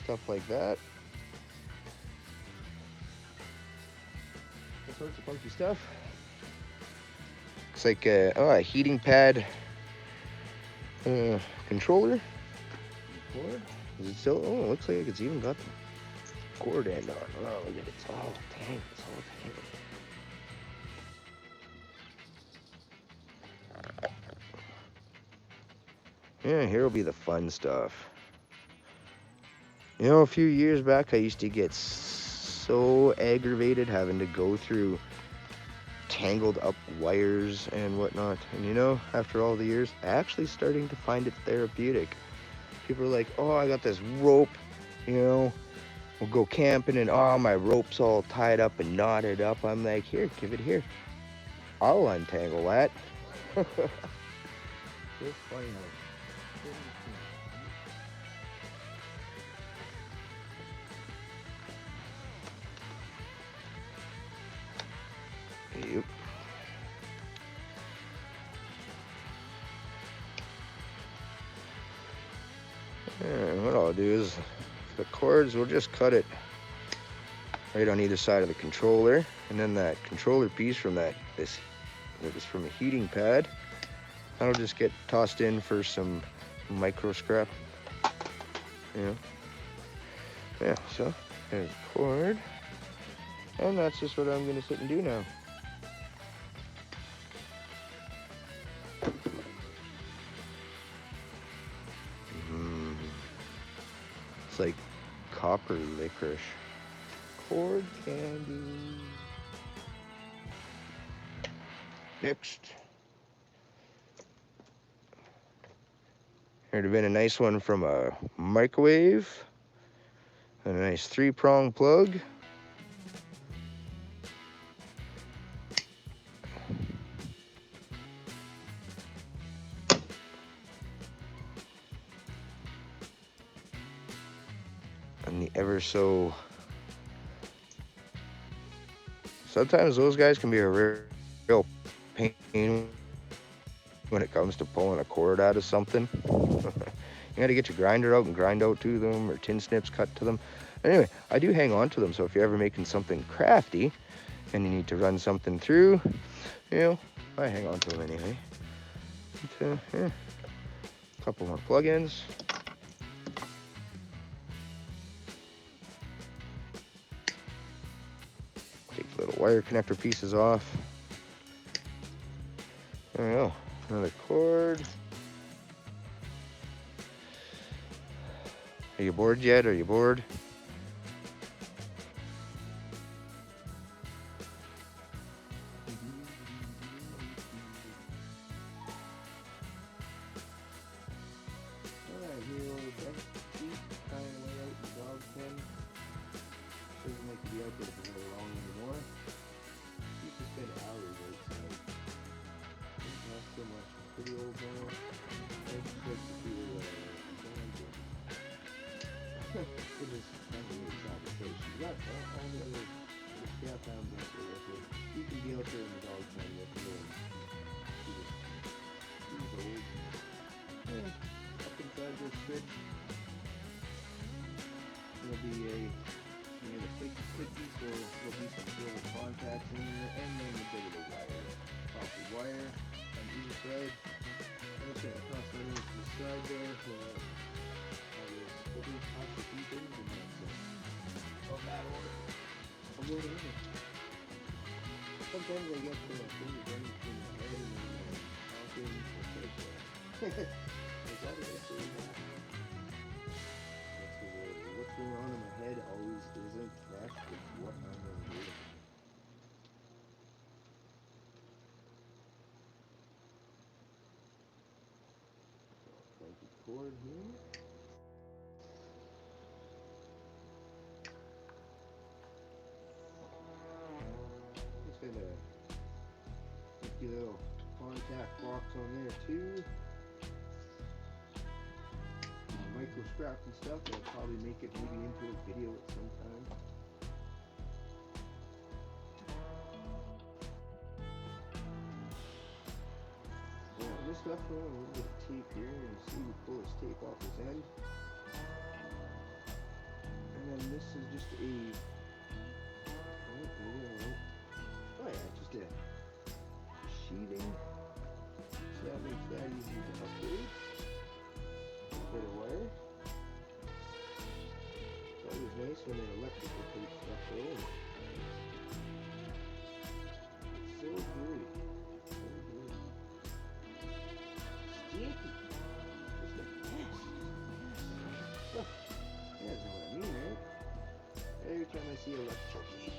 Stuff like that. All sorts of funky stuff. Looks like a heating pad controller. Is it still? Oh, it looks like it's even got the cord end on. Oh, look at it. It's all tangled. Yeah, here will be the fun stuff. You know, a few years back, I used to get so aggravated having to go through tangled up wires and whatnot. And you know, after all the years, actually starting to find it therapeutic. People are like, oh, I got this rope, you know, we'll go camping and oh, my rope's all tied up and knotted up. I'm like, here, give it here. I'll untangle that. It's funny how... Yep. And what I'll do is the cords, we'll just cut it right on either side of the controller, and then that controller piece from that was from a heating pad, that'll just get tossed in for some micro scrap. Yeah, so there's the cord, and that's just what I'm gonna sit and do now. It's like copper licorice. Cord candy. Next. Here'd have been a nice one from a microwave. And a nice 3-prong plug. And the ever so... Sometimes those guys can be a real pain when it comes to pulling a cord out of something. You gotta get your grinder out and grind out to them, or tin snips cut to them. Anyway, I do hang on to them, so if you're ever making something crafty and you need to run something through, you know, I hang on to them anyway. But, yeah. A couple more plug-ins. Take the little wire connector pieces off. There we go. Another cord. Are you bored yet? Are you bored? Alright, here on the back seat, kind of way out in the dog pen. Doesn't like to be out there for very long anymore. Used to spend hours outside. Not so much. Pretty old now. I just like to do it is cracks in there, and then a bit of the wire. Copper wire on either side. I'm just gonna toss that over to the side there for over top of these things, and that's it. From that order. I'll go over. Sometimes I get to my finger running through my head and then I'm talking. Is that what I say? What's going on in my head always isn't matched with what I'm going to do. Funky cord here. Just got a funky little contact box on there too. Micro scrap and stuff. I'll probably make it maybe into a video at some time. Yeah, just left a little bit of tape here, and see we pull this tape off this end. And then this is just a just a sheathing. So that makes that easy to upgrade. A bit of wire. It's always nice when an electrical tape stuff though. It's so good. So good. Sticky. It's the best. Look, you guys know what I mean, right? Every time I see electrical tape,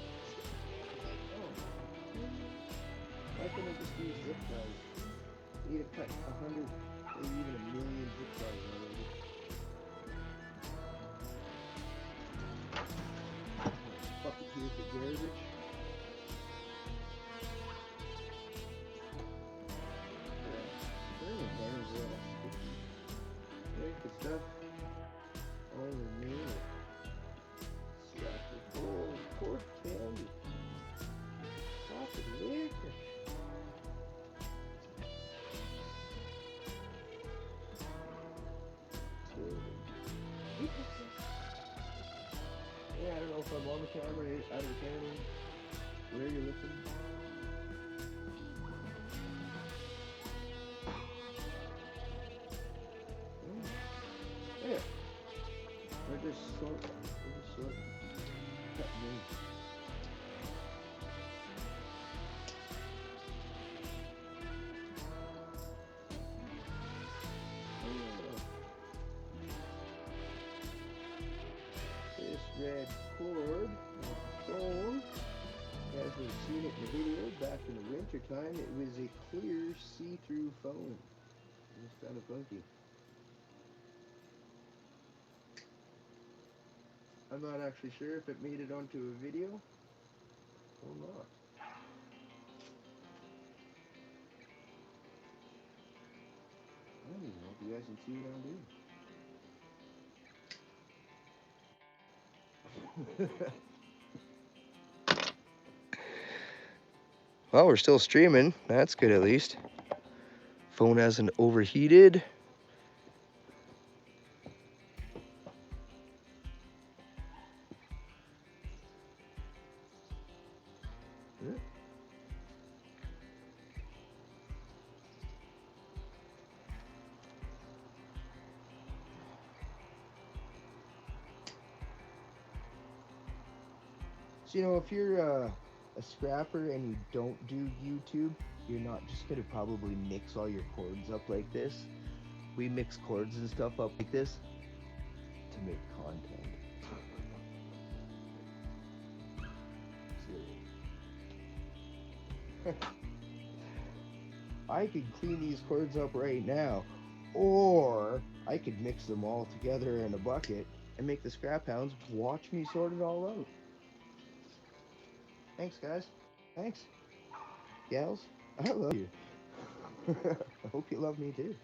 why couldn't I just use zip ties? You need to cut 100, maybe even a million zip ties already. Bucket here for garbage. Okay, good stuff. All in there. Slacker gold, cord candy. Chocolate liquor. Yeah, I don't know if I'm on the camera, out of the camera, where you're looking. Yeah. They're just short. Cut me. This red cord, phone, as we've seen it in the video back in the winter time, it was a clear see-through phone. It was kind of funky. I'm not actually sure if it made it onto a video or not. I don't even know if you guys can see what I'm doing. Well, we're still streaming. That's good at least. Phone hasn't overheated. So, you know, if you're a scrapper and you don't do YouTube, you're not just going to probably mix all your cords up like this. We mix cords and stuff up like this to make content. I could clean these cords up right now, or I could mix them all together in a bucket and make the scrap hounds watch me sort it all out. Thanks, guys. Thanks. Gals, I love you. I hope you love me too.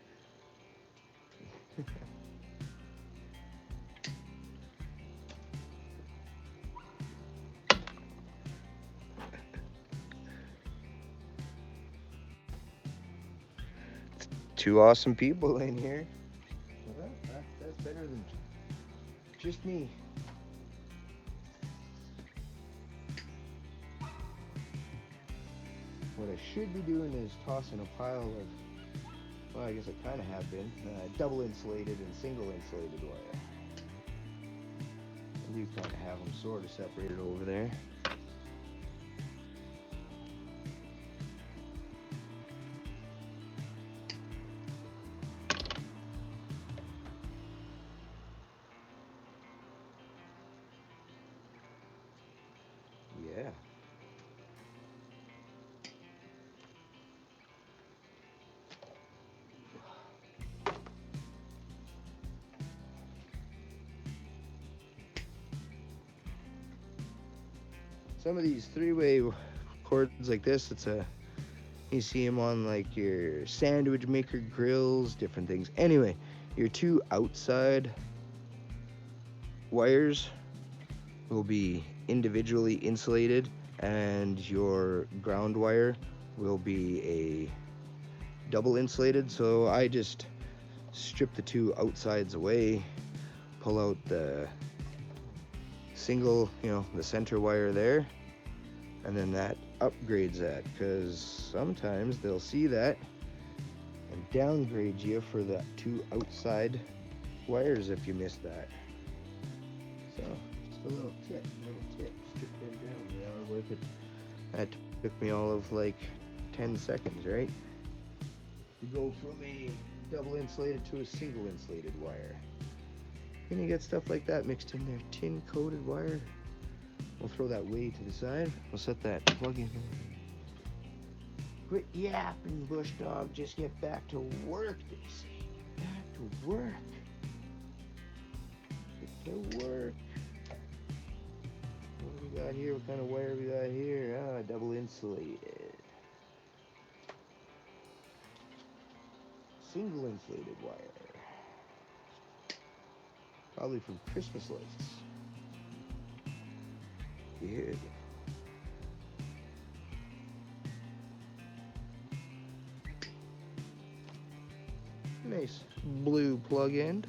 Two awesome people in here. Well, that's better than just me. what I should be doing is tossing a pile of, well, I guess I kind of have been, double insulated and single insulated wire. I do kind of have them sort of separated over there. Yeah. Some of these three-way cords like this, you see them on like your sandwich maker grills, different things. Anyway, your two outside wires will be individually insulated, and your ground wire will be a double insulated. So I just strip the two outsides away, pull out the single, the center wire there, and then that upgrades that, because sometimes they'll see that and downgrade you for the two outside wires if you miss that. So just a little tip, strip them down. They are worth it. That took me all of like 10 seconds, right? To go from a double insulated to a single insulated wire. And you get stuff like that mixed in there, tin coated wire. We'll throw that way to the side. We'll set that plug in. Quit yapping, Bush Dog. Just get back to work, they say. Back to work. Get to work. What do we got here? What kind of wire we got here? Double insulated. Single insulated wire. Probably from Christmas lights. Good. Nice blue plug end.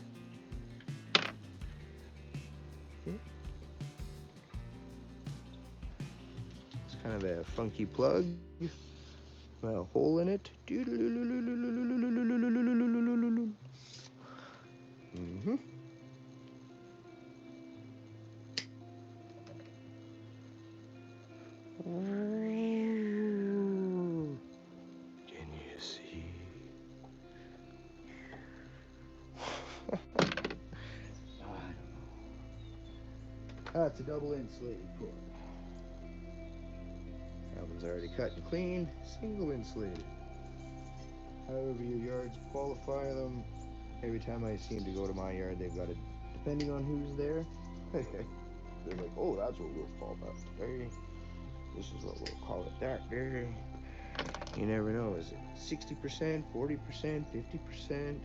It's kind of a funky plug. A hole in it. Mm-hmm. Can you see? I don't know. That's a double insulated cord. That one's already cut and cleaned. Single insulated. However your yards qualify them. Every time I seem to go to my yard, they've got it, depending on who's there. They're like, oh, that's what we'll call that today. This is what we'll call it that day. You never know. Is it 60%, 40%, 50%?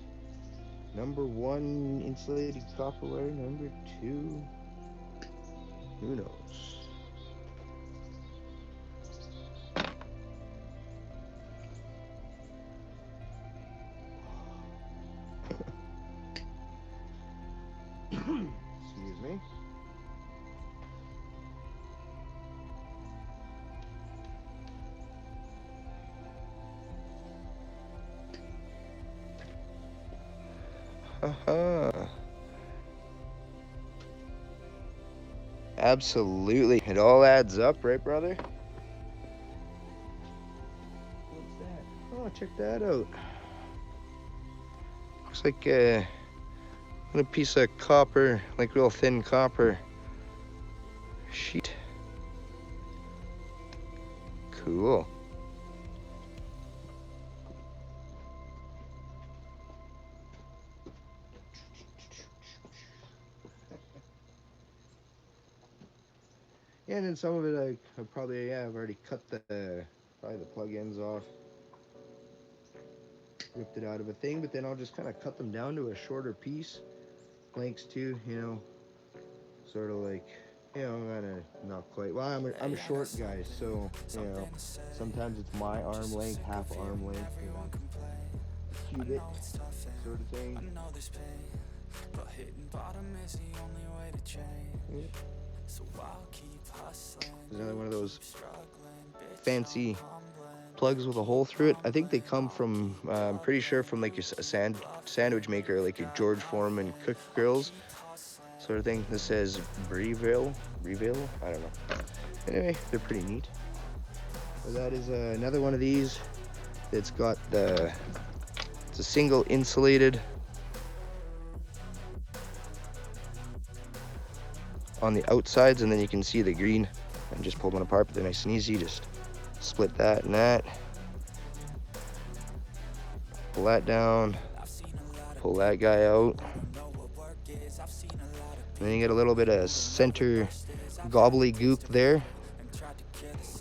Number one, insulated copper wire. Number two, who knows? Excuse me. Absolutely. It all adds up, right, brother? What's that? Oh, check that out. Looks like a piece of copper, like real thin copper sheet. Cool. Yeah, and then some of it I probably, I've already cut probably the plug ends off, ripped it out of a thing, but then I'll just kind of cut them down to a shorter piece. Lengths too, sort of like, kind of not quite. Well, I'm a short guy, so sometimes it's my arm length, half arm length, cubit sort of thing. But hitting bottom is the only way to change. So I'll keep hustling. There's another one of those fancy plugs with a hole through it. I think they come from, I'm pretty sure from like your sandwich maker, like your George Foreman cook grills sort of thing. This says Breville, I don't know. Anyway, they're pretty neat. So that is another one of these. It's got it's a single insulated on the outsides, and then you can see the green. And just pull one apart, but they're nice and easy. Just split that and that. Pull that down. Pull that guy out. And then you get a little bit of center gobbledygook there.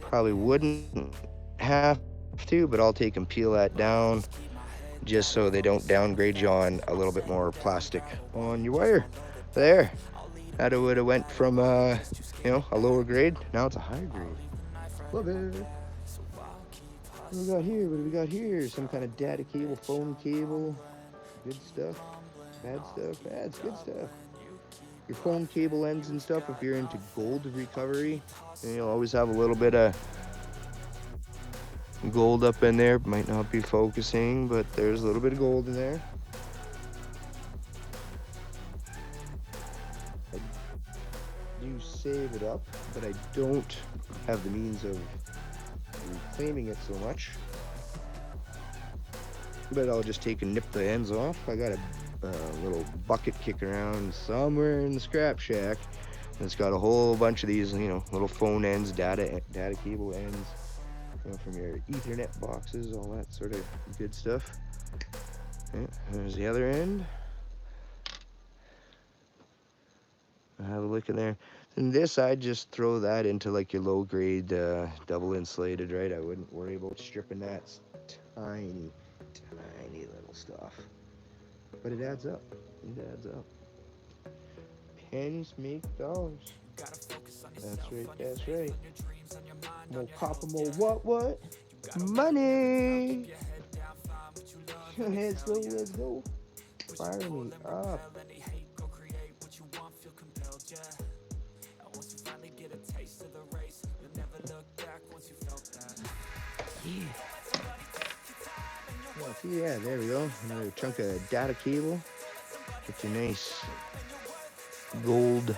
Probably wouldn't have to, but I'll take and peel that down just so they don't downgrade you on a little bit more plastic on your wire. There. That would have went from a lower grade. Now it's a higher grade. Love it. What do we got here? What do we got here? Some kind of data cable, phone cable. Good stuff. Bad stuff. That's good stuff. Your phone cable ends and stuff, if you're into gold recovery, and you'll always have a little bit of gold up in there. Might not be focusing, but there's a little bit of gold in there. I do save it up, but I don't have the means of reclaiming it so much. But I'll just take and nip the ends off. I got a little bucket kicking around somewhere in the scrap shack. And it's got a whole bunch of these, little phone ends, data cable ends, from your Ethernet boxes, all that sort of good stuff. Yeah, there's the other end. I'll have a look in there. And this, I'd just throw that into like your low grade double insulated, right? I wouldn't worry about stripping that tiny little stuff. But it adds up. It adds up. Pennies make dollars. That's right, that's right. More copper, more what? Money! Let's go. Fire me up. Yeah, there we go. Another chunk of data cable. Get your nice gold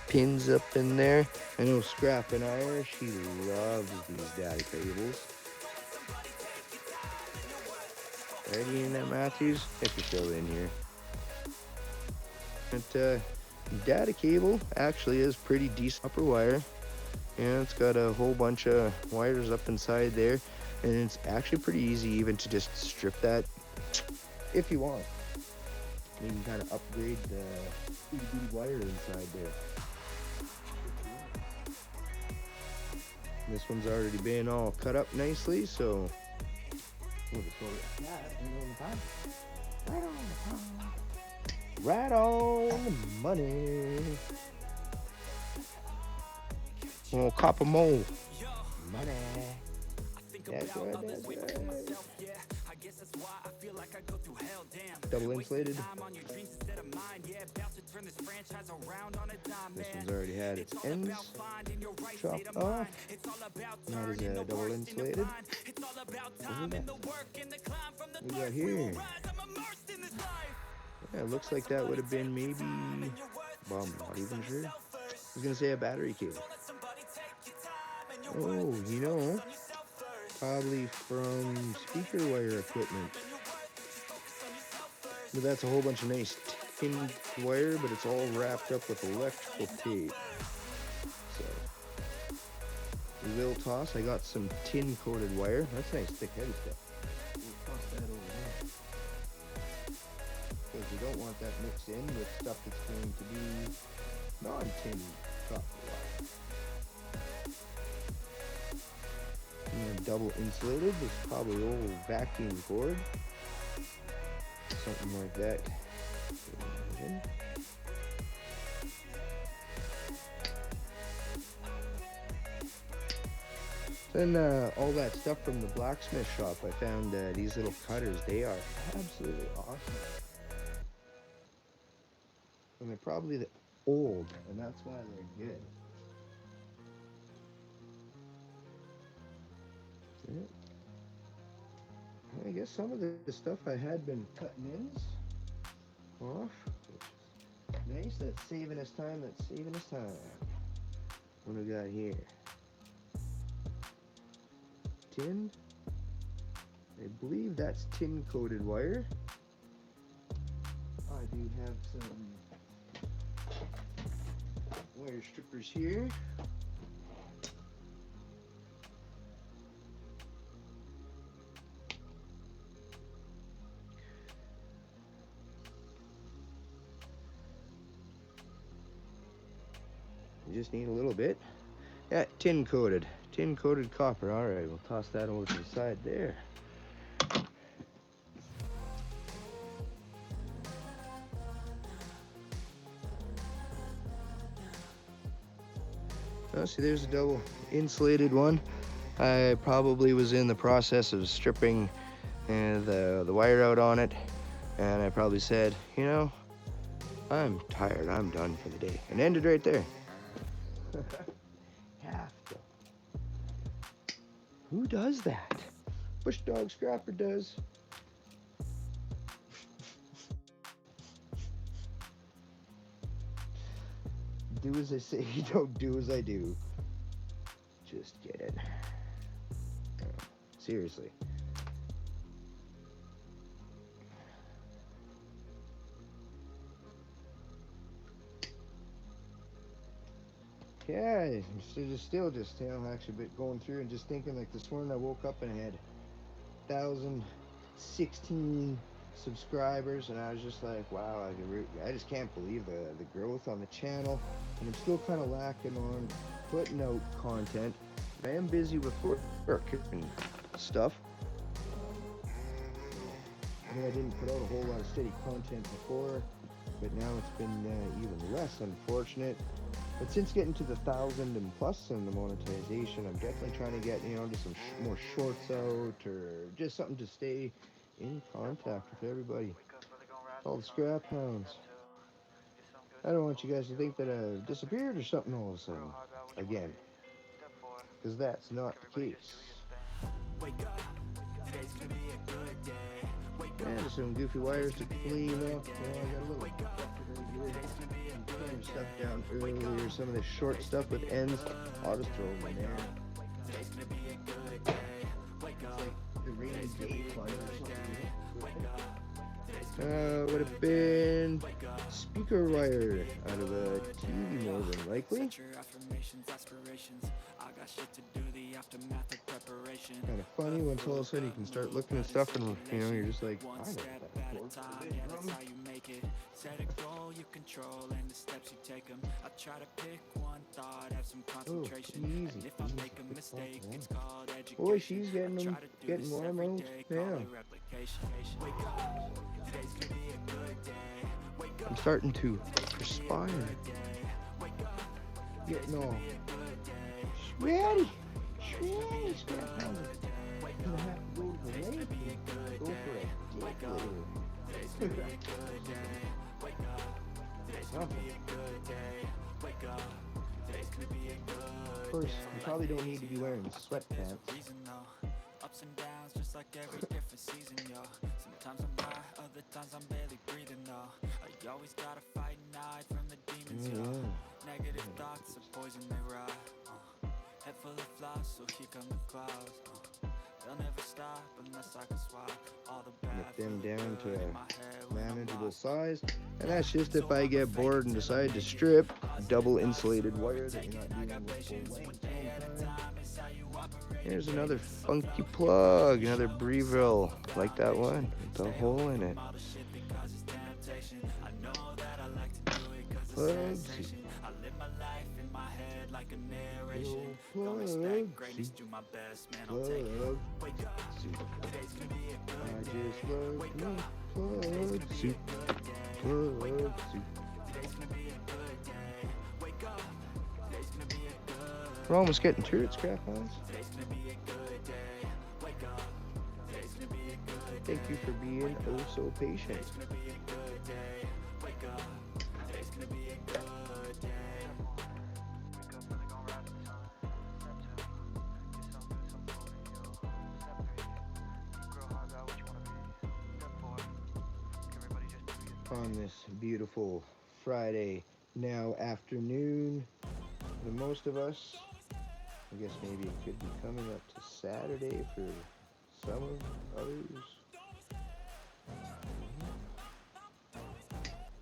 pins up in there. I know Scrap and Irish, she loves these data cables. Ready in that, Matthews? Get your show in here. But data cable actually is pretty decent upper wire. And it's got a whole bunch of wires up inside there. And it's actually pretty easy even to just strip that if you want. You can kind of upgrade the itty-bitty wire inside there. This one's already been all cut up nicely, so right on the money. Oh, copper mold. Money. That's right. Double insulated. This one's already had its ends chopped off. That is a double insulated. What we got here? Yeah, it looks like that would have been maybe, well, I'm not even sure. I was gonna say a battery cable. Oh, probably from speaker wire equipment. But that's a whole bunch of nice tin wire, but it's all wrapped up with electrical tape. So, we will toss. I got some tin coated wire. That's nice, thick, heavy stuff. We'll toss that over there. Because we don't want that mixed in with stuff that's going to be non-tin copper wire. And double insulated. There's probably old vacuum cord. Something like that. Then all that stuff from the blacksmith shop, I found these little cutters. They are absolutely awesome. And they're probably old, and that's why they're good. Yeah. I guess some of the stuff I had been cutting ends off. Nice, that's saving us time, that's saving us time. What do we got here? Tin. I believe that's tin coated wire. I do have some wire strippers here. You just need a little bit. Yeah, tin coated copper. All right, we'll toss that over to the side there. Oh, see, there's a double insulated one. I probably was in the process of stripping the wire out on it, and I probably said, you know, I'm tired, I'm done for the day, and ended right there. Have to. Who does that? BushDogScrapper does. Do as I say, don't do as I do. Just get it. Seriously. Yeah, still just, you know, actually going through and just thinking, like this morning I woke up and I had 1,016 subscribers, and I was just like, wow, I just can't believe the growth on the channel, and I'm still kind of lacking on putting out content. I am busy with work and stuff. I mean, I didn't put out a whole lot of steady content before, but now it's been even less unfortunate. But since getting to the 1,000 and plus in the monetization, I'm definitely trying to get, you know, just some more shorts out, or just something to stay in contact with everybody. All the scrap hounds. I don't want you guys to think that I've disappeared or something all of a sudden. Again. Because that's not the case. Yeah, there's some goofy wires to clean up. I got a little stuff down earlier. Some of the short stuff with ends, I'll just throw them in there. The rainy day fun or something. Would have been speaker wire out of a TV more than likely. Kind of funny once all of a sudden you can start looking at stuff and, you know, you're just like, I know what that set a goal you control and the steps you take them. I try to pick one thought, have some concentration. And if I make a mistake, it's called education. Boy, she's getting warm out now. I'm starting to perspire. Getting all sweaty. Scrap hounds. Gonna have to go to the lake and go for a dip later. Of course, you probably don't need to be wearing sweatpants. Ups and downs, just like every different season, yo. Sometimes I'm high, other times I'm barely breathing, though. I always gotta fight and hide from the demons, yo. Negative thoughts are poison, they rot. Head full of flies, so here come the clouds. They'll never stop unless I can swap all the bad. Get them down to a manageable size. And that's just if I get bored and decide to strip double insulated wire that you're not dealing with full length. Here's another funky plug, another Breville, like that one, with a hole in it. Plugs. Like a narration. Don't expect greatness, do my best, man, I'll take it. Wake up, today's gonna be a good day. Wake up, today's gonna be a good day. Wake up, today's gonna be a good day. Wake up, today's gonna be a good. We're almost getting through it, scrap hounds. Today's gonna be a good day. Wake up, today's gonna be a good day. Thank you for being oh so patient. Today's gonna be a good day. Wake up, today's gonna be a good day. on this beautiful Friday now afternoon for most of us. I guess maybe it could be coming up to Saturday for some of others.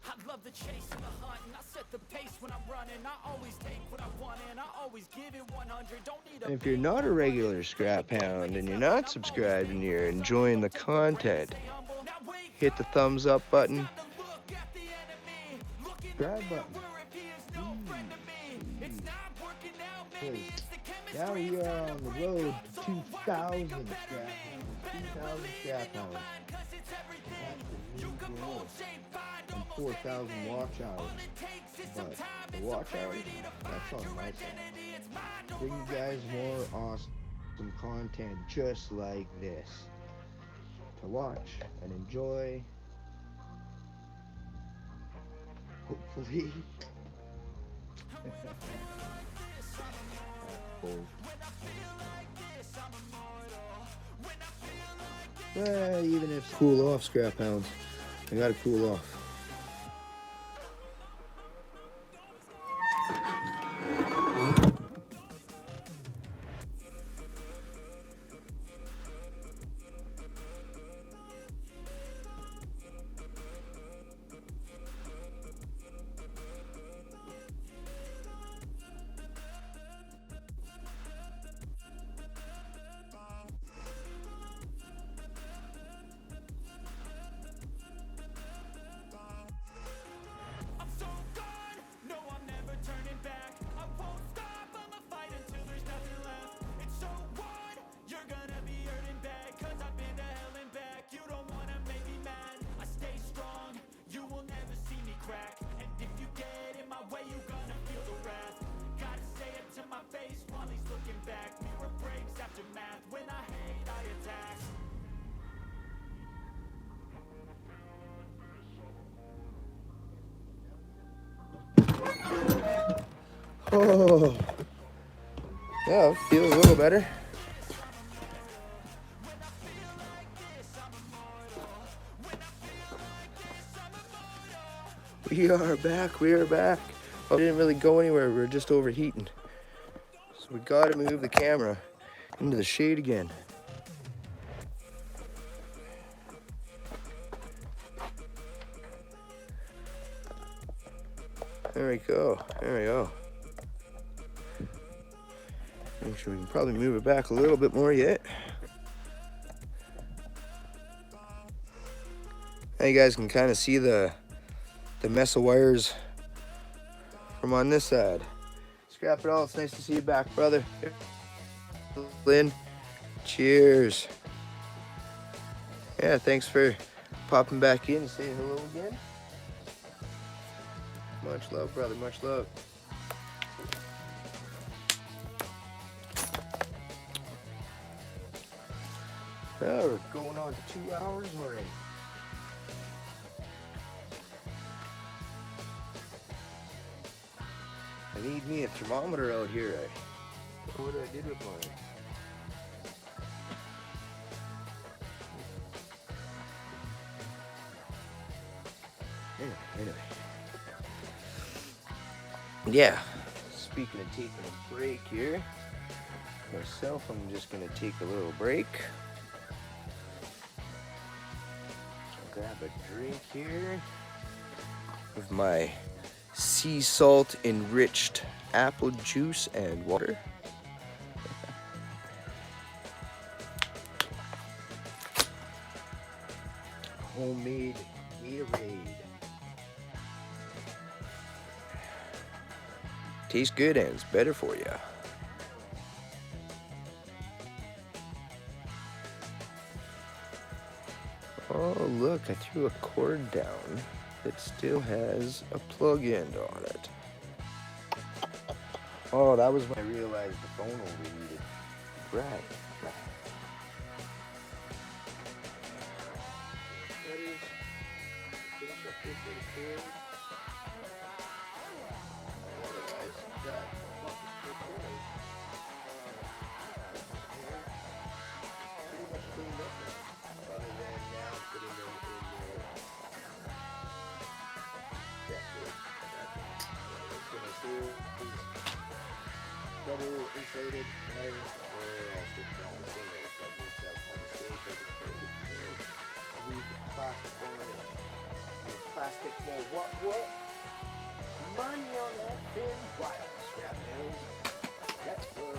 I love the chase and the hunt, and I set the pace when I'm running. I always take what I want and I always give it 100. Don't need And if you're not a regular scrap hound and you're not subscribed and you're enjoying the content, hit the thumbs up button, subscribe button. Now we are on the road to 2,000 scrap hounds. 2,000 scrap hounds. That's the new goal. And 4,000 watch hours. But the watch hours, that's on my side. Bring you guys more awesome content just like this to watch and enjoy. Hopefully. Even if cool off, scrap hounds, I gotta cool off. Oh, yeah, feels a little better. We are back, we are back. Oh, we didn't really go anywhere, we were just overheating. So we gotta move the camera into the shade again. There we go, there we go. Make sure we can probably move it back a little bit more yet. Now you guys can kind of see the mess of wires from on this side. Scrap it all, it's nice to see you back, brother. Lynn, cheers. Yeah, thanks for popping back in and saying hello again. Much love, brother, much love. Oh, we're going on 2 hours already. I need me a thermometer out here. I don't know what I did with mine. Anyway. Yeah, speaking of taking a break here, myself, I'm just gonna take a little break. Grab a drink here with my sea salt enriched apple juice and water. Homemade Gatorade. Tastes good and it's better for you. Oh, look, I threw a cord down that still has a plug end on it. Oh, that was when I realized the phone overheated. Right. That is, finish up this little cord. Otherwise, that fucking cord. Pretty much cleaned up now, other than now putting them in there. double insulated wire, or I'll stick down the single. So I'll move that on the stage like it's leave the plastic on it. The plastic will what? Money on that thin wire scrap nails. That's good.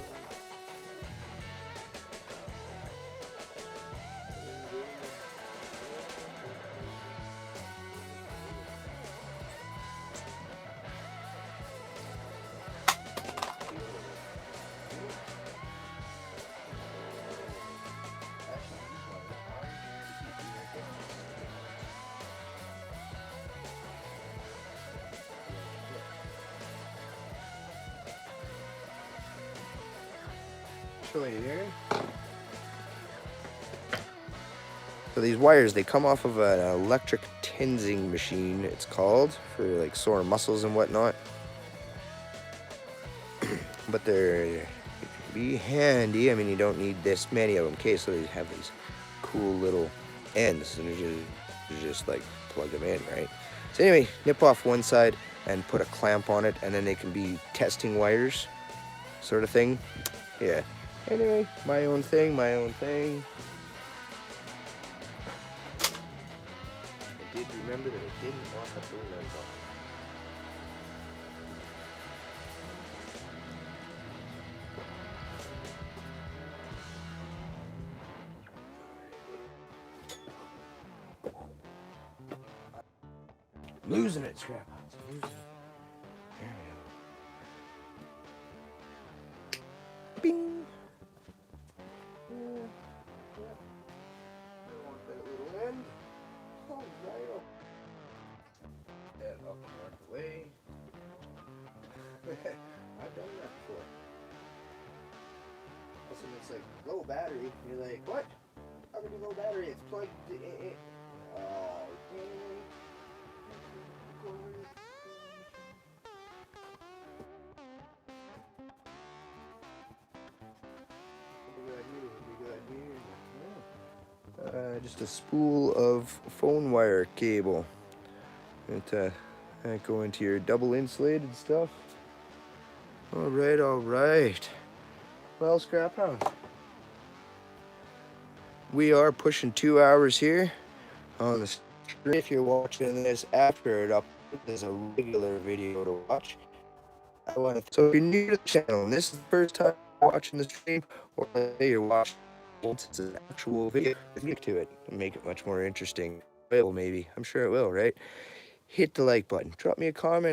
Show you here. So these wires, they come off of an electric tensing machine, it's called, for like sore muscles and whatnot. But they're be handy. I mean, you don't need this many of them. Okay, so they have these cool little ends, and you just like plug them in, right? So anyway, nip off one side and put a clamp on it, and then they can be testing wires, sort of thing. Yeah. Anyway, my own thing. I did remember that I didn't want to put it on. Losing it, scrap. Losing it. There we go. Bing. I want that little end. Oh, right up. That up and out the way. I've done that before. Also, it's like low battery. You're like, what? How can you low battery? It's plugged in. Oh, dang. Just a spool of phone wire cable. That go into your double insulated stuff. All right. Well, Scrap Hound, we are pushing 2 hours here on the stream. If you're watching this after it up, there's a regular video to watch. So if you're new to the channel and this is the first time you're watching the stream, or let's say you're watching once it's an actual video, link to it and make it much more interesting. It will, maybe. I'm sure it will, right? Hit the like button. Drop me a comment.